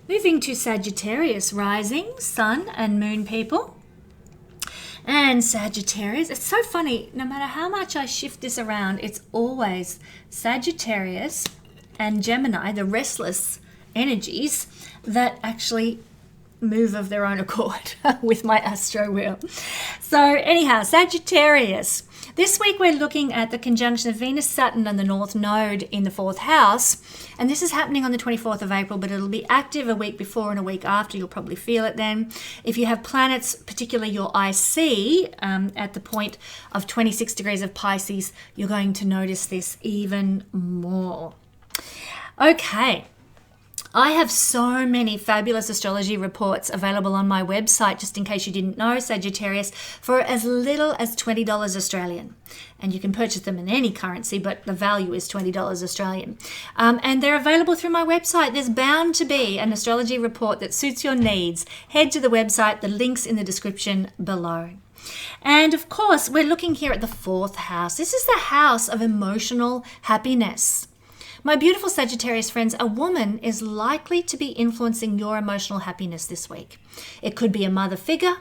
[SPEAKER 1] Moving to Sagittarius rising, sun and moon people. And Sagittarius, it's so funny, no matter how much I shift this around, it's always Sagittarius and Gemini, the restless energies, that actually move of their own accord with my astro wheel. So anyhow, Sagittarius. This week we're looking at the conjunction of Venus, Saturn and the North Node in the fourth house. And this is happening on the 24th of April, but it'll be active a week before and a week after. You'll probably feel it then. If you have planets, particularly your IC, at the point of 26 degrees of Pisces, you're going to notice this even more. Okay, I have so many fabulous astrology reports available on my website, just in case you didn't know, Sagittarius, for as little as $20 Australian. And you can purchase them in any currency, but the value is $20 Australian. And they're available through my website. There's bound to be an astrology report that suits your needs. Head to the website, the link's in the description below. And of course, we're looking here at the fourth house. This is the house of emotional happiness. My beautiful Sagittarius friends, a woman is likely to be influencing your emotional happiness this week. It could be a mother figure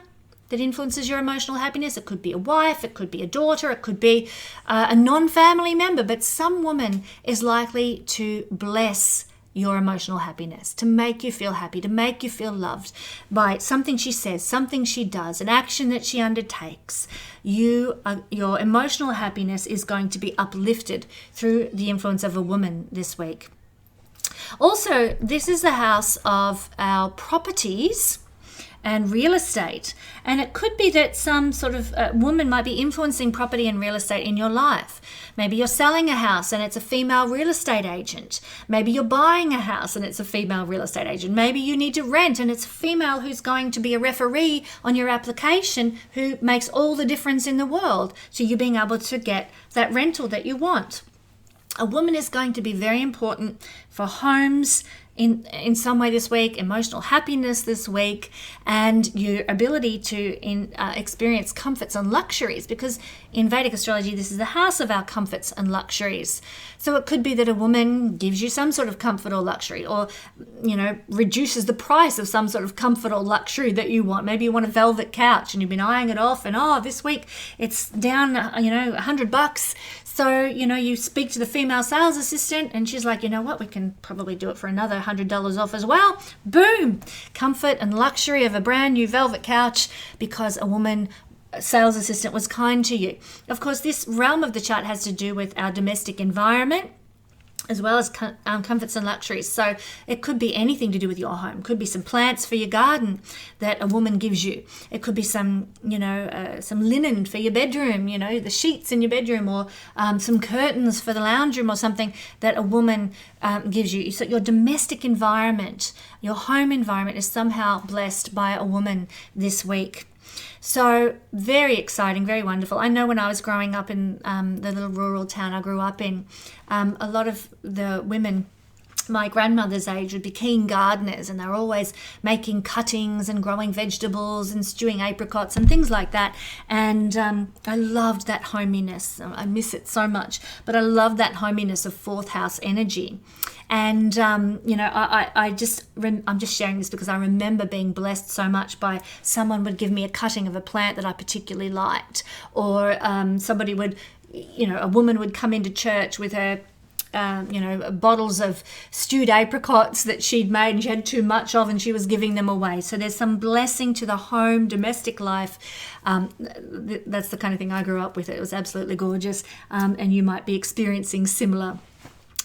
[SPEAKER 1] that influences your emotional happiness. It could be a wife. It could be a daughter. It could be a non-family member. But some woman is likely to bless your emotional happiness, to make you feel happy, to make you feel loved by something she says, something she does, an action that she undertakes. Your emotional happiness is going to be uplifted through the influence of a woman this week. Also, this is the house of our properties and real estate. And it could be that some sort of woman might be influencing property and real estate in your life. Maybe you're selling a house and it's a female real estate agent. Maybe you're buying a house and it's a female real estate agent. Maybe you need to rent and it's a female who's going to be a referee on your application who makes all the difference in the world to you being able to get that rental that you want. A woman is going to be very important for homes in some way this week, emotional happiness this week, and your ability to experience comforts and luxuries, because in Vedic astrology, this is the house of our comforts and luxuries. So it could be that a woman gives you some sort of comfort or luxury, or, reduces the price of some sort of comfort or luxury that you want. Maybe you want a velvet couch and you've been eyeing it off, and this week it's down, $100. So, you speak to the female sales assistant and she's like, you know what, we can probably do it for another $100 off as well. Boom! Comfort and luxury of a brand new velvet couch because a sales assistant was kind to you. Of course, this realm of the chart has to do with our domestic environment, as well as comforts and luxuries. So it could be anything to do with your home. It could be some plants for your garden that a woman gives you. It could be some linen for your bedroom, the sheets in your bedroom, or some curtains for the lounge room or something that a woman gives you. So your domestic environment, your home environment is somehow blessed by a woman this week. So very exciting, very wonderful. I know when I was growing up in the little rural town I grew up in, a lot of the women my grandmother's age would be keen gardeners, and they were always making cuttings and growing vegetables and stewing apricots and things like that. And I loved that hominess. I miss it so much, but I love that hominess of fourth house energy. And, I'm just sharing this because I remember being blessed so much by someone would give me a cutting of a plant that I particularly liked, or somebody would, a woman would come into church with her bottles of stewed apricots that she'd made and she had too much of, and she was giving them away. So there's some blessing to the home, domestic life. That's the kind of thing I grew up with. It was absolutely gorgeous. And you might be experiencing similar.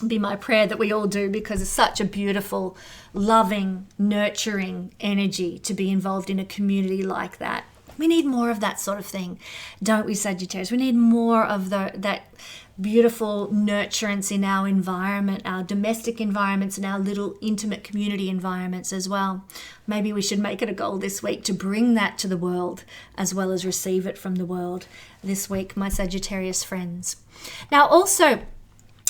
[SPEAKER 1] Be my prayer that we all do, because it's such a beautiful, loving, nurturing energy to be involved in a community like that. We need more of that sort of thing, don't we, Sagittarius? We need more of that beautiful nurturance in our environment, our domestic environments, and our little intimate community environments as well. Maybe we should make it a goal this week to bring that to the world as well as receive it from the world this week, my Sagittarius friends. Now also,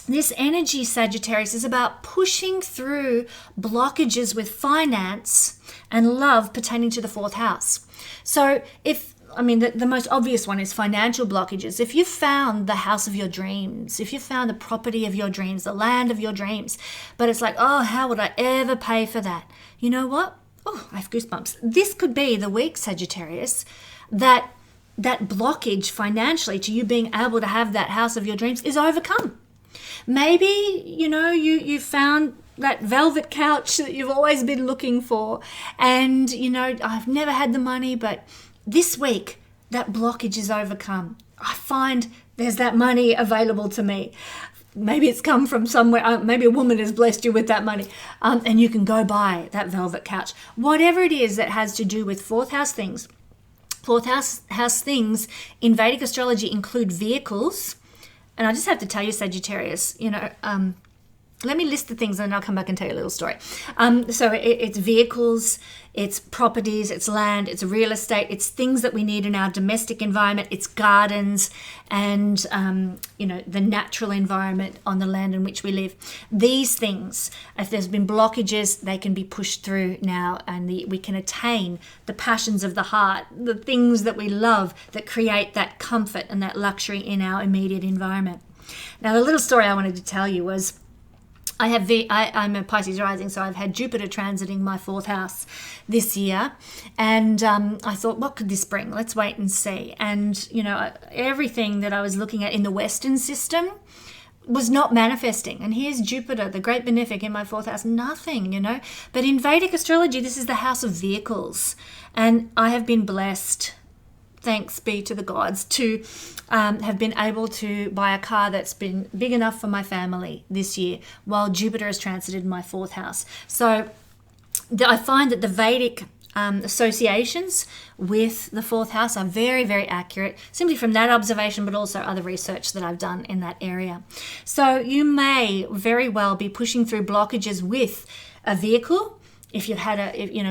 [SPEAKER 1] this energy, Sagittarius, is about pushing through blockages with finance and love pertaining to the fourth house. So the most obvious one is financial blockages. If you found the house of your dreams, if you found the property of your dreams, the land of your dreams, but it's like, how would I ever pay for that? You know what? I have goosebumps. This could be the week, Sagittarius, that blockage financially to you being able to have that house of your dreams is overcome. Maybe, you found that velvet couch that you've always been looking for, and, I've never had the money, but this week that blockage is overcome. I find there's that money available to me. Maybe it's come from somewhere. Maybe a woman has blessed you with that money, and you can go buy that velvet couch. Whatever it is that has to do with fourth house things. Fourth house things in Vedic astrology include vehicles. And I just have to tell you, Sagittarius, let me list the things and then I'll come back and tell you a little story. So it's vehicles, it's properties, it's land, it's real estate, it's things that we need in our domestic environment, it's gardens and, the natural environment on the land in which we live. These things, if there's been blockages, they can be pushed through now, and we can attain the passions of the heart, the things that we love that create that comfort and that luxury in our immediate environment. Now, the little story I wanted to tell you was, I'm a Pisces rising, so I've had Jupiter transiting my fourth house this year. And I thought, what could this bring? Let's wait and see. And, everything that I was looking at in the Western system was not manifesting. And here's Jupiter, the great benefic, in my fourth house, nothing, But in Vedic astrology, this is the house of vehicles. And I have been blessed, thanks be to the gods, to have been able to buy a car that's been big enough for my family this year while Jupiter has transited my fourth house. So I find that the Vedic associations with the fourth house are very, very accurate, simply from that observation, but also other research that I've done in that area. So you may very well be pushing through blockages with a vehicle. If you've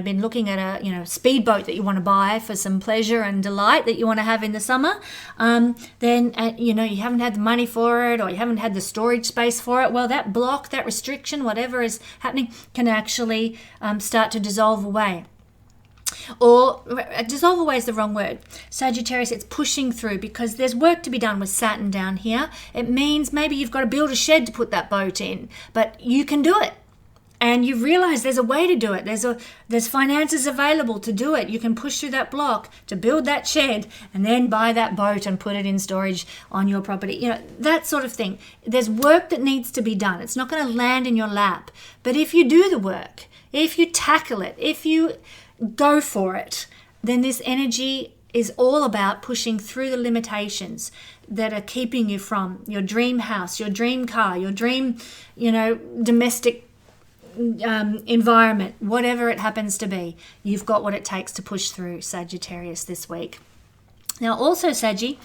[SPEAKER 1] been looking at a speedboat that you want to buy for some pleasure and delight that you want to have in the summer, then you haven't had the money for it, or you haven't had the storage space for it. Well, that block, that restriction, whatever is happening, can actually start to dissolve away. Or dissolve away is the wrong word. Sagittarius, it's pushing through because there's work to be done with Saturn down here. It means maybe you've got to build a shed to put that boat in, but you can do it. And you realize there's a way to do it. There's finances available to do it. You can push through that block to build that shed and then buy that boat and put it in storage on your property. That sort of thing. There's work that needs to be done. It's not going to land in your lap. But if you do the work, if you tackle it, if you go for it, then this energy is all about pushing through the limitations that are keeping you from your dream house, your dream car, your dream, domestic environment, whatever it happens to be. You've got what it takes to push through, Sagittarius, this week. Now, also, Saggy,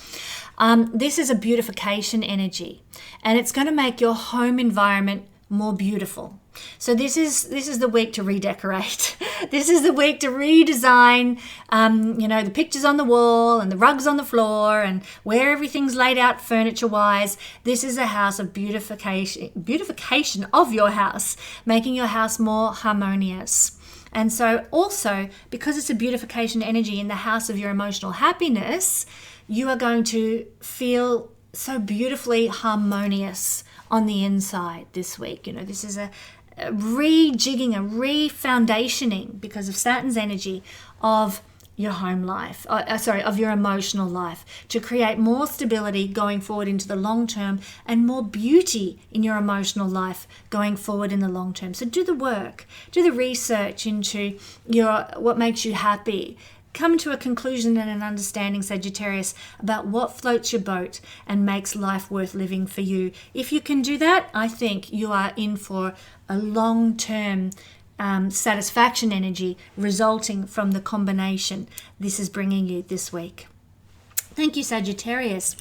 [SPEAKER 1] this is a beautification energy, and it's going to make your home environment more beautiful. So this is the week to redecorate. This is the week to redesign, the pictures on the wall and the rugs on the floor and where everything's laid out furniture-wise. This is a house of beautification of your house, making your house more harmonious. And so also, because it's a beautification energy in the house of your emotional happiness, you are going to feel so beautifully harmonious on the inside this week. This is a rejigging, a re-foundationing, because of Saturn's energy, of your home life, of your emotional life, to create more stability going forward into the long term and more beauty in your emotional life going forward in the long term. So do the work, do the research into what makes you happy. Come to a conclusion and an understanding, Sagittarius, about what floats your boat and makes life worth living for you. If you can do that, I think you are in for a long-term satisfaction energy resulting from the combination this is bringing you this week. Thank you, Sagittarius.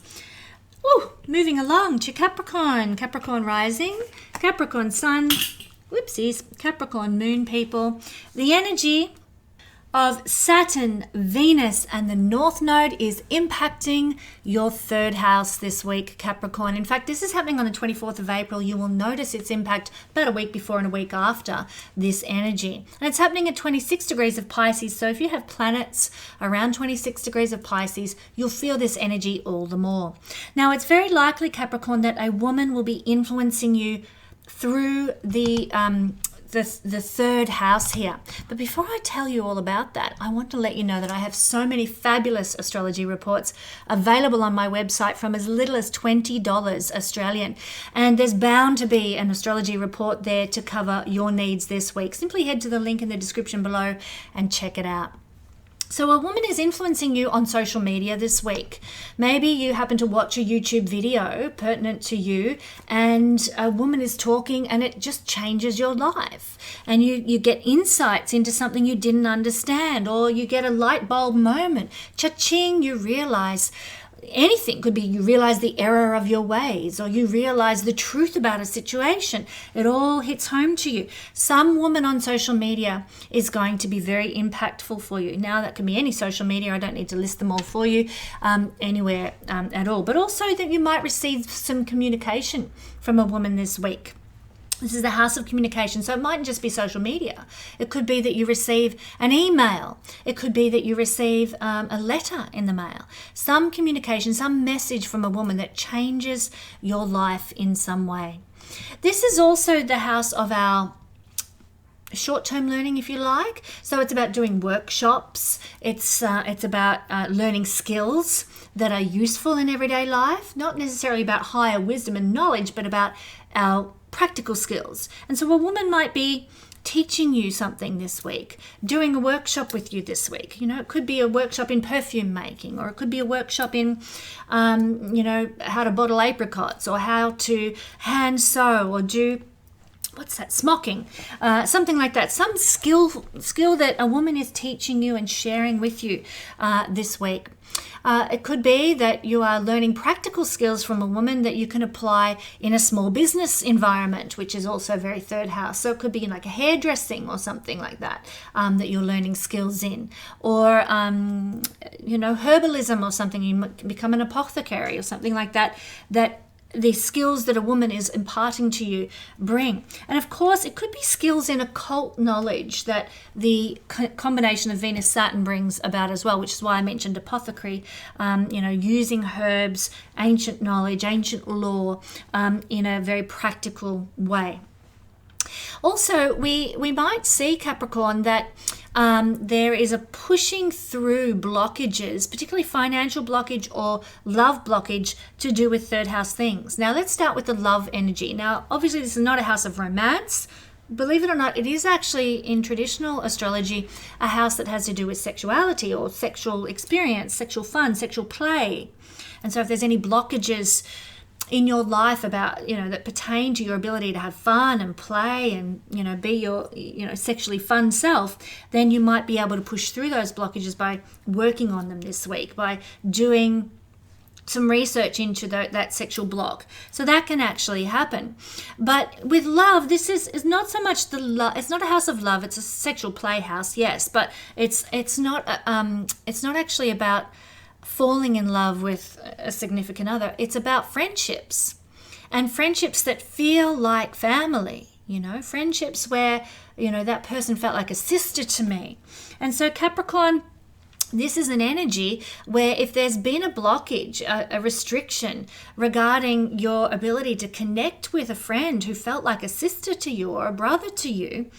[SPEAKER 1] Moving along to Capricorn. Capricorn rising, Capricorn sun, Capricorn moon, people. The energy of Saturn, Venus, and the North Node is impacting your third house this week, Capricorn. In fact, this is happening on the 24th of April. You will notice its impact about a week before and a week after this energy. And it's happening at 26 degrees of Pisces. So if you have planets around 26 degrees of Pisces, you'll feel this energy all the more. Now, it's very likely, Capricorn, that a woman will be influencing you through the third house here. But before I tell you all about that, I want to let you know that I have so many fabulous astrology reports available on my website from as little as $20 Australian. And there's bound to be an astrology report there to cover your needs this week. Simply head to the link in the description below and check it out. So a woman is influencing you on social media this week. Maybe you happen to watch a YouTube video pertinent to you, and a woman is talking and it just changes your life. And you get insights into something you didn't understand, or you get a light bulb moment. Cha-ching, you realize anything could be. You realize the error of your ways, or you realize the truth about a situation. It all hits home to you. Some woman on social media is going to be very impactful for you. Now, that can be any social media. I don't need to list them all for you anywhere at all. But also that you might receive some communication from a woman this week. This is the house of communication, so it mightn't just be social media. It could be that you receive an email. It could be that you receive a letter in the mail. Some communication, some message from a woman that changes your life in some way. This is also the house of our short-term learning, if you like. So it's about doing workshops. It's about learning skills that are useful in everyday life, not necessarily about higher wisdom and knowledge, but about our practical skills. And so a woman might be teaching you something this week, doing a workshop with you this week. It could be a workshop in perfume making, or it could be a workshop in, how to bottle apricots, or how to hand sew, or do what's that, smocking, something like that, some skill that a woman is teaching you and sharing with you this week. It could be that you are learning practical skills from a woman that you can apply in a small business environment, which is also very third house. So it could be in like a hairdressing or something like that, that you're learning skills in, or herbalism or something. You might become an apothecary or something like that, that the skills that a woman is imparting to you bring. And of course, it could be skills in occult knowledge that the combination of Venus Saturn brings about as well, which is why I mentioned apothecary, using herbs, ancient knowledge, ancient law in a very practical way. Also, we might see, Capricorn, that there is a pushing through blockages, particularly financial blockage or love blockage, to do with third house things. Now, let's start with the love energy. Now, obviously, this is not a house of romance. Believe it or not, it is actually, in traditional astrology, a house that has to do with sexuality or sexual experience, sexual fun, sexual play. And so if there's any blockages in your life about, that pertain to your ability to have fun and play and, be your, sexually fun self, then you might be able to push through those blockages by working on them this week, by doing some research into that sexual block. So that can actually happen. But with love, this is not so much the love. It's not a house of love. It's a sexual playhouse, yes, but it's not actually about falling in love with a significant other. It's about friendships, and friendships that feel like family, friendships where, that person felt like a sister to me. And so Capricorn, this is an energy where if there's been a blockage, a restriction regarding your ability to connect with a friend who felt like a sister to you or a brother to you,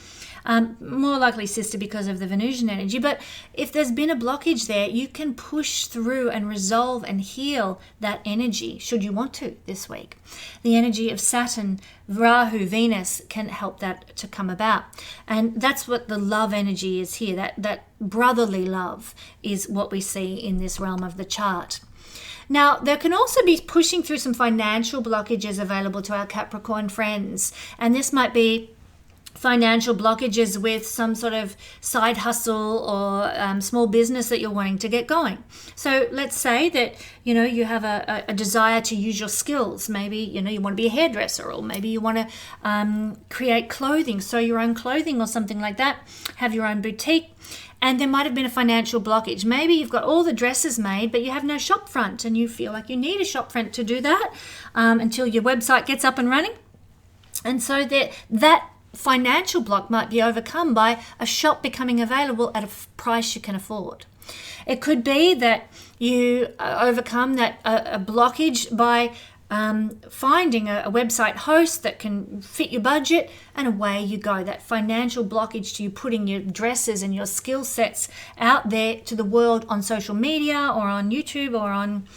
[SPEAKER 1] more likely sister because of the Venusian energy, but if there's been a blockage there, you can push through and resolve and heal that energy, should you want to, this week. The energy of Saturn, Rahu, Venus can help that to come about. And that's what the love energy is here. That brotherly love is what we see in this realm of the chart. Now, there can also be pushing through some financial blockages available to our Capricorn friends. And this might be financial blockages with some sort of side hustle or small business that you're wanting to get going. So let's say that, you have a desire to use your skills. Maybe, you want to be a hairdresser, or maybe you want to create clothing, sew your own clothing or something like that, have your own boutique. And there might have been a financial blockage. Maybe you've got all the dresses made, but you have no shop front, and you feel like you need a shop front to do that until your website gets up and running. And so that financial block might be overcome by a shop becoming available at a price you can afford. It could be that you overcome that a blockage by finding a website host that can fit your budget, and away you go. That financial blockage to you putting your dresses and your skill sets out there to the world on social media or on YouTube or on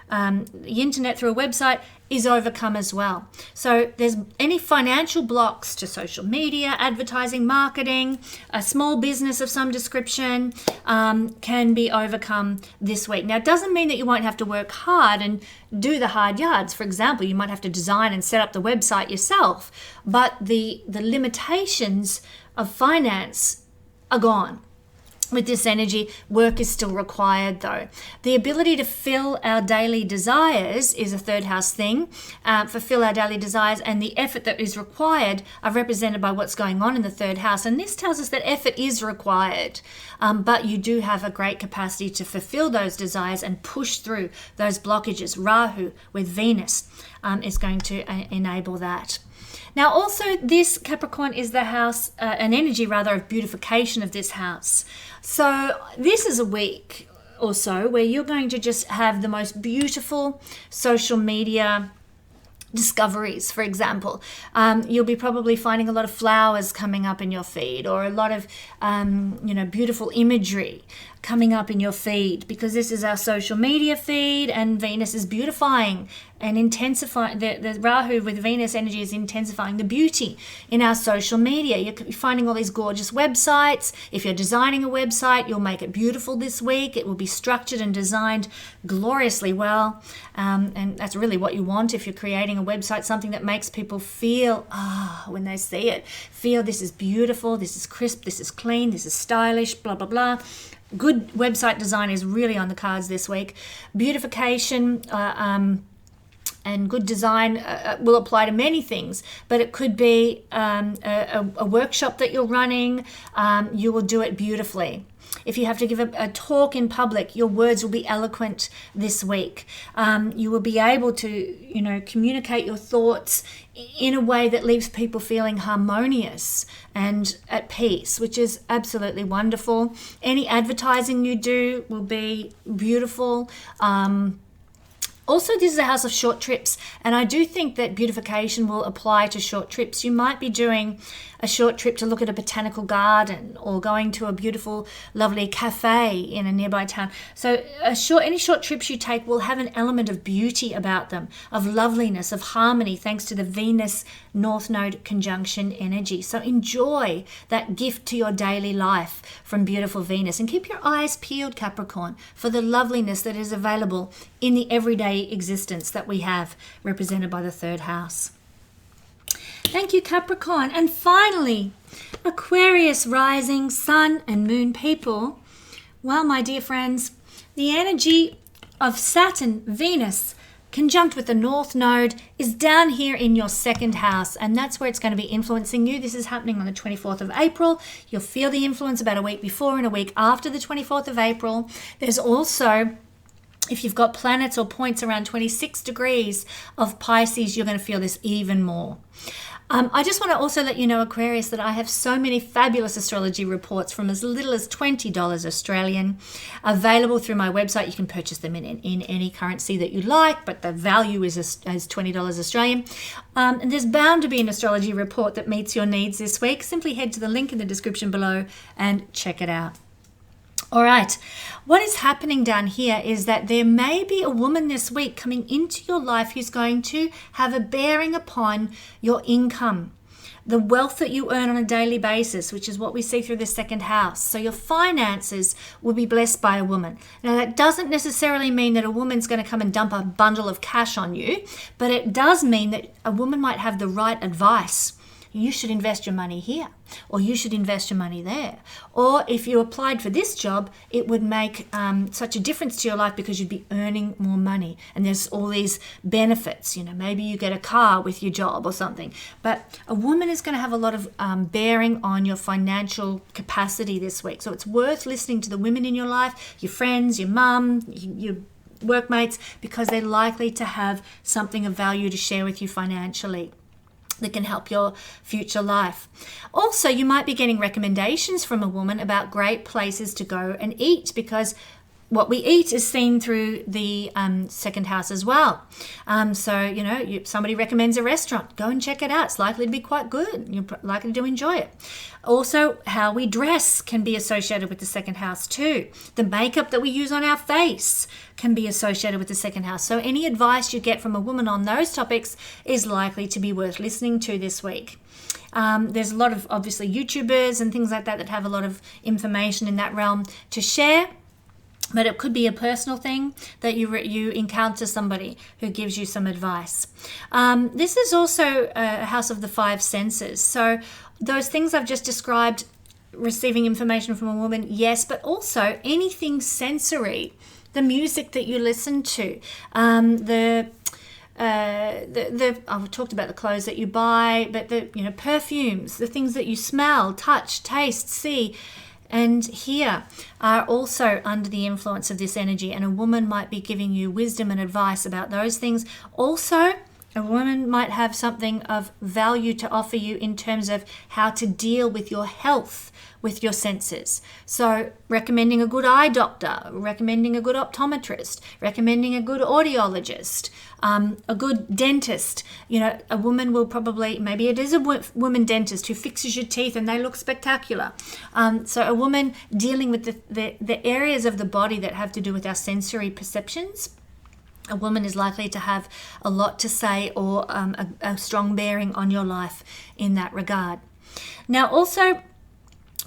[SPEAKER 1] the internet through a website is overcome as well. So there's any financial blocks to social media, advertising, marketing, a small business of some description can be overcome this week. Now, it doesn't mean that you won't have to work hard and do the hard yards. For example, you might have to design and set up the website yourself, but the limitations of finance are gone. With this energy, work is still required though. The ability to fill our daily desires is a third house thing. Fulfill our daily desires, and the effort that is required are represented by what's going on in the third house. And this tells us that effort is required, but you do have a great capacity to fulfill those desires and push through those blockages. Rahu with Venus is going to enable that. Now, also, this Capricorn is the house, an energy rather of beautification of this house. So this is a week or so where you're going to just have the most beautiful social media discoveries. For example, you'll be probably finding a lot of flowers coming up in your feed, or a lot of beautiful imagery coming up in your feed, because this is our social media feed, and Venus is beautifying and intensifying. The Rahu with Venus energy is intensifying the beauty in our social media. You're finding all these gorgeous websites. If you're designing a website, you'll make it beautiful this week. It will be structured and designed gloriously well. And that's really what you want if you're creating a website, something that makes people feel, when they see it, feel this is beautiful, this is crisp, this is clean, this is stylish, blah, blah, blah. Good website design is really on the cards this week. Beautification and good design will apply to many things, but it could be a workshop that you're running. You will do it beautifully. If you have to give a talk in public, your words will be eloquent this week. You will be able to, communicate your thoughts in a way that leaves people feeling harmonious and at peace, which is absolutely wonderful. Any advertising you do will be beautiful. Also, this is a house of short trips, and I do think that beautification will apply to short trips. You might be doing a short trip to look at a botanical garden, or going to a beautiful, lovely cafe in a nearby town. So any short trips you take will have an element of beauty about them, of loveliness, of harmony, thanks to the Venus North Node conjunction energy. So enjoy that gift to your daily life from beautiful Venus, and keep your eyes peeled, Capricorn, for the loveliness that is available in the everyday existence that we have, represented by the third house. Thank you, Capricorn. And finally, Aquarius rising, sun and moon people. Well, my dear friends, the energy of Saturn, Venus, conjunct with the North Node is down here in your second house, and that's where it's going to be influencing you. This is happening on the 24th of April. You'll feel the influence about a week before and a week after the 24th of April. There's also, if you've got planets or points around 26 degrees of Pisces, you're going to feel this even more. I just want to also let you know, Aquarius, that I have so many fabulous astrology reports from as little as $20 Australian available through my website. You can purchase them in any currency that you like, but the value is $20 Australian. And there's bound to be an astrology report that meets your needs this week. Simply head to the link in the description below and check it out. All right, what is happening down here is that there may be a woman this week coming into your life who's going to have a bearing upon your income, the wealth that you earn on a daily basis, which is what we see through the second house. So your finances will be blessed by a woman. Now, that doesn't necessarily mean that a woman's going to come and dump a bundle of cash on you, but it does mean that a woman might have the right advice. You should invest your money here, or you should invest your money there. Or if you applied for this job, it would make such a difference to your life because you'd be earning more money. And there's all these benefits. Maybe you get a car with your job or something. But a woman is going to have a lot of bearing on your financial capacity this week. So it's worth listening to the women in your life, your friends, your mum, your workmates, because they're likely to have something of value to share with you financially that can help your future life. Also, you might be getting recommendations from a woman about great places to go and eat, because what we eat is seen through the second house as well. Somebody recommends a restaurant, go and check it out. It's likely to be quite good. You're likely to enjoy it. Also, how we dress can be associated with the second house too. The makeup that we use on our face can be associated with the second house. So any advice you get from a woman on those topics is likely to be worth listening to this week. There's a lot of, obviously, YouTubers and things like that have a lot of information in that realm to share. But it could be a personal thing that you encounter somebody who gives you some advice. This is also a house of the five senses. So those things I've just described, receiving information from a woman, yes, but also anything sensory, the music that you listen to, I've talked about the clothes that you buy, but the perfumes, the things that you smell, touch, taste, see, and hear are also under the influence of this energy, and a woman might be giving you wisdom and advice about those things. Also, A woman might have something of value to offer you in terms of how to deal with your health, with your senses. So recommending a good eye doctor, recommending a good optometrist, recommending a good audiologist, a good dentist. You know, a woman will probably, maybe it is a woman dentist who fixes your teeth and they look spectacular. So a woman dealing with the areas of the body that have to do with our sensory perceptions. A woman is likely to have a lot to say or a strong bearing on your life in that regard. Now, also,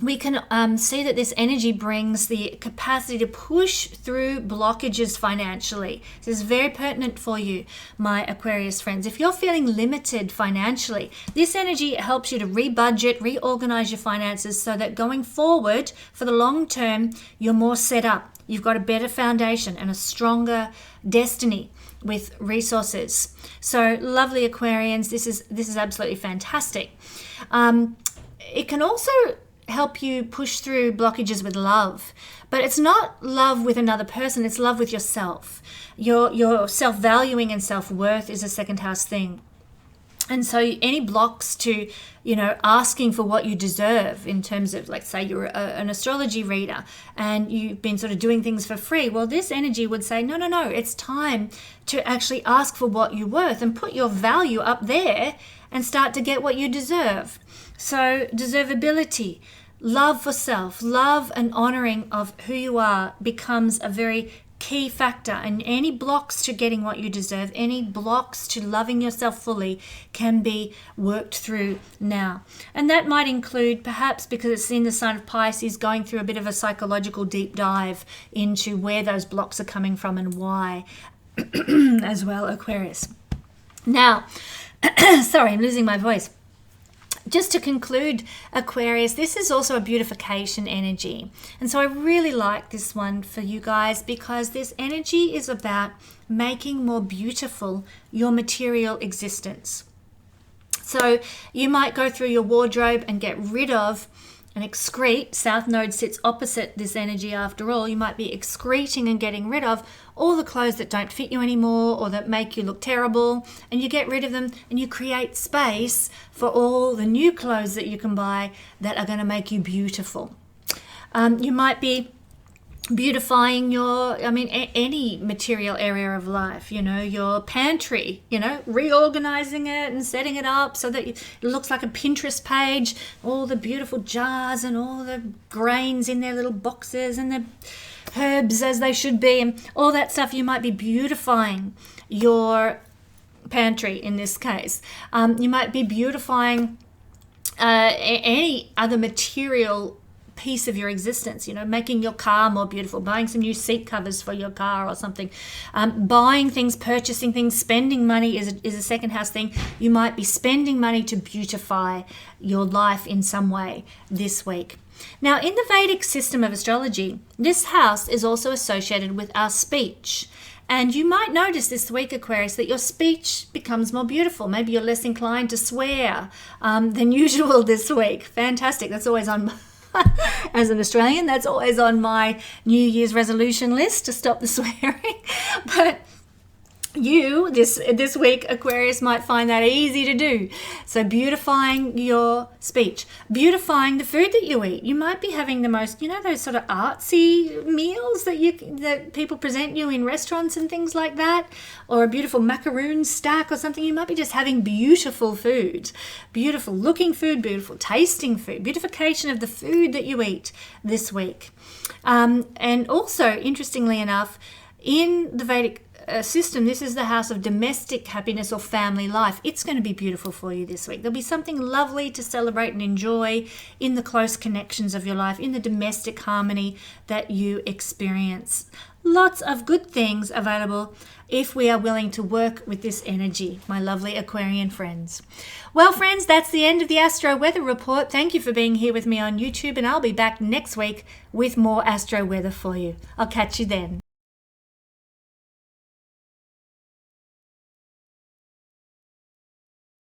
[SPEAKER 1] we can see that this energy brings the capacity to push through blockages financially. This is very pertinent for you, my Aquarius friends. If you're feeling limited financially, this energy helps you to rebudget, reorganize your finances so that going forward for the long term, you're more set up. You've got a better foundation and a stronger destiny with resources. So lovely Aquarians, this is absolutely fantastic. It can also help you push through blockages with love, but it's not love with another person, it's love with yourself. Your self-valuing and self-worth is a second house thing. And so any blocks to, asking for what you deserve in terms of, like, say you're an astrology reader and you've been sort of doing things for free. Well, this energy would say, no, it's time to actually ask for what you're worth and put your value up there and start to get what you deserve. So deservability, love for self, love and honoring of who you are becomes a very key factor, and any blocks to getting what you deserve, any blocks to loving yourself fully can be worked through now. And that might include, perhaps because it's in the sign of Pisces, going through a bit of a psychological deep dive into where those blocks are coming from and why as well, Aquarius. Now, sorry, I'm losing my voice. Just to conclude, Aquarius, this is also a beautification energy. And so I really like this one for you guys because this energy is about making more beautiful your material existence. So you might go through your wardrobe and get rid of and excrete. South Node sits opposite this energy after all. You might be excreting and getting rid of all the clothes that don't fit you anymore or that make you look terrible, and you get rid of them and you create space for all the new clothes that you can buy that are going to make you beautiful. You might be beautifying any material area of life, your pantry, reorganizing it and setting it up so that it looks like a Pinterest page, all the beautiful jars and all the grains in their little boxes and the herbs as they should be and all that stuff. You might be beautifying your pantry in this case. You might be beautifying any other material piece of your existence, making your car more beautiful, buying some new seat covers for your car or something, buying things, purchasing things, spending money is a second house thing. You might be spending money to beautify your life in some way this week. Now, in the Vedic system of astrology, this house is also associated with our speech. And you might notice this week, Aquarius, that your speech becomes more beautiful. Maybe you're less inclined to swear than usual this week. Fantastic. That's always on as an Australian, that's always on my New Year's resolution list, to stop the swearing. But you, this week, Aquarius, might find that easy to do. So beautifying your speech, beautifying the food that you eat. You might be having the most, those sort of artsy meals that people present you in restaurants and things like that, or a beautiful macaroon stack or something. You might be just having beautiful food, beautiful looking food, beautiful tasting food, beautification of the food that you eat this week. And also, interestingly enough, in the Vedic system, this is the house of domestic happiness or family life. It's going to be beautiful for you this week. There'll be something lovely to celebrate and enjoy in the close connections of your life, in the domestic harmony that you experience. Lots of good things available if we are willing to work with this energy, my lovely Aquarian friends. Well, friends, that's the end of the Astro Weather Report. Thank you for being here with me on YouTube, and I'll be back next week with more Astro Weather for you. I'll catch you then.